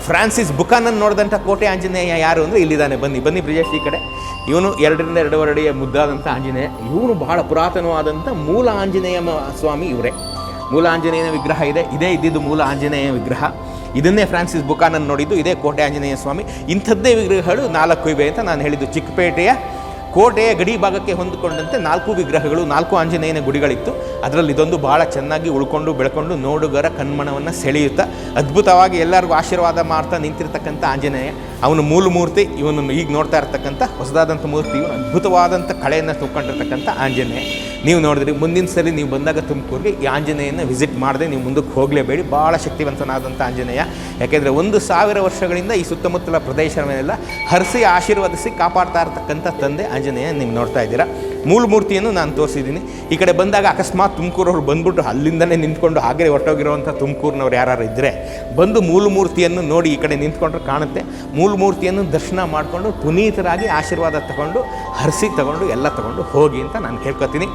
ಫ್ರಾನ್ಸಿಸ್ ಬುಕಾನನ್ ನೋಡಿದಂಥ ಕೋಟೆ ಆಂಜನೇಯ ಯಾರು ಅಂದರೆ ಇಲ್ಲಿದ್ದಾನೆ. ಬನ್ನಿ ಬ್ರಿಜೇಶ್ ಈ ಕಡೆ. ಇವನು 2ರಿಂದ 2.5 ಅಡಿಯ ಮುದ್ದಾದಂಥ ಆಂಜನೇಯ. ಇವನು ಬಹಳ ಪುರಾತನವಾದಂಥ ಮೂಲ ಆಂಜನೇಯ ಸ್ವಾಮಿ ಇವರೇ. ಮೂಲ ಆಂಜನೇಯನ ವಿಗ್ರಹ ಇದೇ ಇದ್ದಿದ್ದು ಮೂಲ ಆಂಜನೇಯ ವಿಗ್ರಹ. ಇದನ್ನೇ ಫ್ರಾನ್ಸಿಸ್ ಬುಕಾನನ್ ನೋಡಿದ್ದು, ಇದೇ ಕೋಟೆ ಆಂಜನೇಯ ಸ್ವಾಮಿ. ಇಂಥದ್ದೇ ವಿಗ್ರಹಗಳು 4 ಇವೆ ಅಂತ ನಾನು ಹೇಳಿದ್ದು. ಚಿಕ್ಕಪೇಟೆಯ ಕೋಟೆಯ ಗಡಿ ಭಾಗಕ್ಕೆ ಹೊಂದಿಕೊಂಡಂತೆ 4 ವಿಗ್ರಹಗಳು, 4 ಆಂಜನೇಯನ ಗುಡಿಗಳಿತ್ತು. ಅದರಲ್ಲಿ ಇದೊಂದು ಭಾಳ ಚೆನ್ನಾಗಿ ಉಳ್ಕೊಂಡು ಬೆಳ್ಕೊಂಡು ನೋಡುಗರ ಕಣ್ಮನವನ್ನು ಸೆಳೆಯುತ್ತಾ ಅದ್ಭುತವಾಗಿ ಎಲ್ಲರಿಗೂ ಆಶೀರ್ವಾದ ಮಾಡ್ತಾ ನಿಂತಿರ್ತಕ್ಕಂಥ ಆಂಜನೇಯ. ಅವನು ಮೂಲ ಮೂರ್ತಿ. ಇವನನ್ನು ಈಗ ನೋಡ್ತಾ ಇರ್ತಕ್ಕಂಥ ಹೊಸದಾದಂಥ ಮೂರ್ತಿ, ಇವನು ಅದ್ಭುತವಾದಂಥ ಕಳೆಯನ್ನು ತುಂಬಿಕೊಂಡಿರ್ತಕ್ಕಂಥ ಆಂಜನೇಯ. ನೀವು ನೋಡಿದ್ರಿ, ಮುಂದಿನ ಸಲ ನೀವು ಬಂದಾಗ ತುಮಕೂರಿಗೆ ಈ ಆಂಜನೇಯನ ವಿಸಿಟ್ ಮಾಡದೆ ನೀವು ಮುಂದಕ್ಕೆ ಹೋಗಲೇಬೇಡಿ. ಭಾಳ ಶಕ್ತಿವಂತನಾದಂಥ ಆಂಜನೇಯ. ಯಾಕೆಂದರೆ 1000 ವರ್ಷಗಳಿಂದ ಈ ಸುತ್ತಮುತ್ತಲ ಪ್ರದೇಶವನ್ನೆಲ್ಲ ಹರಿಸಿ ಆಶೀರ್ವದಿಸಿ ಕಾಪಾಡ್ತಾ ಇರ್ತಕ್ಕಂಥ ತಂದೆ ಆಂಜನೇಯ ನೀವು ನೋಡ್ತಾ ಇದ್ದೀರಾ. ಮೂಲ ಮೂರ್ತಿಯನ್ನು ನಾನು ತೋರಿಸಿದ್ದೀನಿ. ಈ ಕಡೆ ಬಂದಾಗ ಅಕಸ್ಮಾತ್ ತುಮಕೂರವ್ರು ಬಂದ್ಬಿಟ್ಟು ಅಲ್ಲಿಂದನೇ ನಿಂತ್ಕೊಂಡು ಹಾಗೆ ಹೊರಟೋಗಿರೋವಂಥ ತುಮಕೂರಿನವ್ರು ಯಾರು ಇದ್ದರೆ ಬಂದು ಮೂಲ ಮೂರ್ತಿಯನ್ನು ನೋಡಿ ಈ ಕಡೆ ನಿಂತ್ಕೊಂಡ್ರೆ ಕಾಣುತ್ತೆ. ಮೂಲ ಮೂರ್ತಿಯನ್ನು ದರ್ಶನ ಮಾಡಿಕೊಂಡು ಪುನೀತರಾಗಿ ಆಶೀರ್ವಾದ ತಗೊಂಡು ಹರಿಸಿ ತಗೊಂಡು ಎಲ್ಲ ತಗೊಂಡು ಹೋಗಿ ಅಂತ ನಾನು ಕೇಳ್ಕೊತೀನಿ.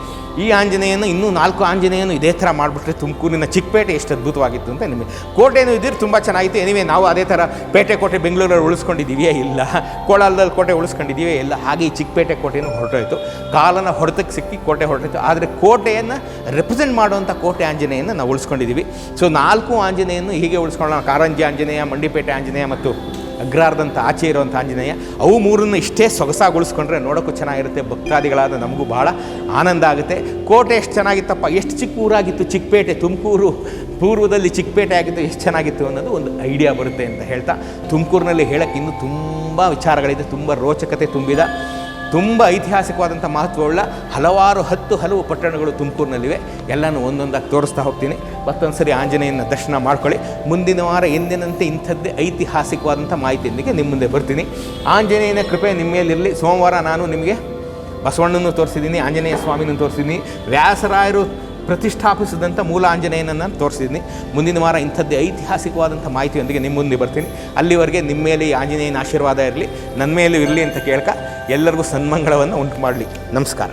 ಈ ಆಂಜನೇಯನ ಇನ್ನೂ 4 ಆಂಜನೇಯನು ಇದೇ ಥರ ಮಾಡಿಬಿಟ್ರೆ ತುಮಕೂರಿನ ಚಿಕ್ಕಪೇಟೆ ಎಷ್ಟು ಅದ್ಭುತವಾಗಿತ್ತು ಅಂತ ನಿಮಗೆ. ಕೋಟೆನೂ ಇದ್ದರೆ ತುಂಬ ಚೆನ್ನಾಗಿತ್ತು. ಎನಿವೆ ನಾವು ಅದೇ ಥರ ಪೇಟೆ ಕೋಟೆ ಬೆಂಗಳೂರಲ್ಲಿ ಉಳಿಸ್ಕೊಂಡಿದ್ದೀವಿಯೇ ಇಲ್ಲ, ಕೋಲಾರದಲ್ಲಿ ಕೋಟೆ ಉಳಿಸ್ಕೊಂಡಿದ್ದೀವೇ ಇಲ್ಲ. ಹಾಗೆ ಈ ಚಿಕ್ಕಪೇಟೆ ಕೋಟೆನೂ ಹೊರಟೋಯ್ತು. ಕಾಲನ ಹೊಡೆತಕ್ಕೆ ಸಿಕ್ಕಿ ಕೋಟೆ ಹೊರಟೋಯ್ತು. ಆದರೆ ಕೋಟೆಯನ್ನು ರೆಪ್ರೆಸೆಂಟ್ ಮಾಡುವಂಥ ಕೋಟೆ ಆಂಜನೇಯನ ನಾವು ಉಳಿಸ್ಕೊಂಡಿದ್ದೀವಿ. ಸೊ 4 ಆಂಜನೇಯನ್ನು ಹೀಗೆ ಉಳಿಸ್ಕೊಳ್ಳೋಣ. ಕಾರಂಜಿ ಆಂಜನೇಯ, ಮಂಡಿಪೇಟೆ ಆಂಜನೇಯ ಮತ್ತು ಅಗ್ರಹಾರದಂಥ ಆಚೆ ಇರುವಂಥ ಆಂಜನೇಯ. ಅವು 3 ಇಷ್ಟೇ ಸೊಗಸಾಗಿ ಉಳಿಸ್ಕೊಂಡ್ರೆ ನೋಡೋಕ್ಕೂ ಚೆನ್ನಾಗಿರುತ್ತೆ. ಭಕ್ತಾದಿಗಳಾದ ನಮಗೂ ಭಾಳ ಆನಂದ ಆಗುತ್ತೆ. ಕೋಟೆ ಎಷ್ಟು ಚೆನ್ನಾಗಿತ್ತಪ್ಪ, ಎಷ್ಟು ಚಿಕ್ಕ ಊರಾಗಿತ್ತು ಚಿಕ್ಕಪೇಟೆ. ತುಮಕೂರು ಪೂರ್ವದಲ್ಲಿ ಚಿಕ್ಕಪೇಟೆ ಆಗಿತ್ತು, ಎಷ್ಟು ಚೆನ್ನಾಗಿತ್ತು ಅನ್ನೋದು ಒಂದು ಐಡಿಯಾ ಬರುತ್ತೆ ಅಂತ ಹೇಳ್ತಾ, ತುಮಕೂರಿನಲ್ಲಿ ಹೇಳೋಕ್ಕೆ ಇನ್ನೂ ತುಂಬ ವಿಚಾರಗಳಿದೆ. ತುಂಬ ರೋಚಕತೆ ತುಂಬಿದ, ತುಂಬ ಐತಿಹಾಸಿಕವಾದಂಥ ಮಹತ್ವವುಳ್ಳ ಹಲವು ಪಟ್ಟಣಗಳು ತುಮಕೂರಿನಲ್ಲಿವೆ. ಎಲ್ಲನೂ ಒಂದೊಂದಾಗಿ ತೋರಿಸ್ತಾ ಹೋಗ್ತೀನಿ. ಮತ್ತೊಂದು ಸರಿ ಆಂಜನೇಯನ ದರ್ಶನ ಮಾಡ್ಕೊಳ್ಳಿ. ಮುಂದಿನ ವಾರ ಎಂದಿನಂತೆ ಇಂಥದ್ದೇ ಐತಿಹಾಸಿಕವಾದಂಥ ಮಾಹಿತಿಯೊಂದಿಗೆ ನಿಮ್ಮ ಮುಂದೆ ಬರ್ತೀನಿ. ಆಂಜನೇಯನ ಕೃಪೆ ನಿಮ್ಮ ಮೇಲಿರಲಿ. ಸೋಮವಾರ ನಾನು ನಿಮಗೆ ಬಸವಣ್ಣನೂ ತೋರಿಸಿದ್ದೀನಿ, ಆಂಜನೇಯ ಸ್ವಾಮಿನೂ ತೋರಿಸಿದ್ದೀನಿ, ವ್ಯಾಸರಾಯರು ಪ್ರತಿಷ್ಠಾಪಿಸಿದಂಥ ಮೂಲ ಆಂಜನೇಯನನ್ನು ತೋರಿಸಿದ್ದೀನಿ. ಮುಂದಿನ ವಾರ ಇಂಥದ್ದೇ ಐತಿಹಾಸಿಕವಾದಂಥ ಮಾಹಿತಿಯೊಂದಿಗೆ ನಿಮ್ಮ ಮುಂದೆ ಬರ್ತೀನಿ. ಅಲ್ಲಿವರೆಗೆ ನಿಮ್ಮ ಮೇಲೆ ಈ ಆಂಜನೇಯನ ಆಶೀರ್ವಾದ ಇರಲಿ, ನನ್ನ ಮೇಲೂ ಇರಲಿ ಅಂತ ಕೇಳ್ಕ ಎಲ್ಲರಿಗೂ ಸನ್ಮಂಗಳವನ್ನು ಉಂಟು ಮಾಡಲಿ. ನಮಸ್ಕಾರ.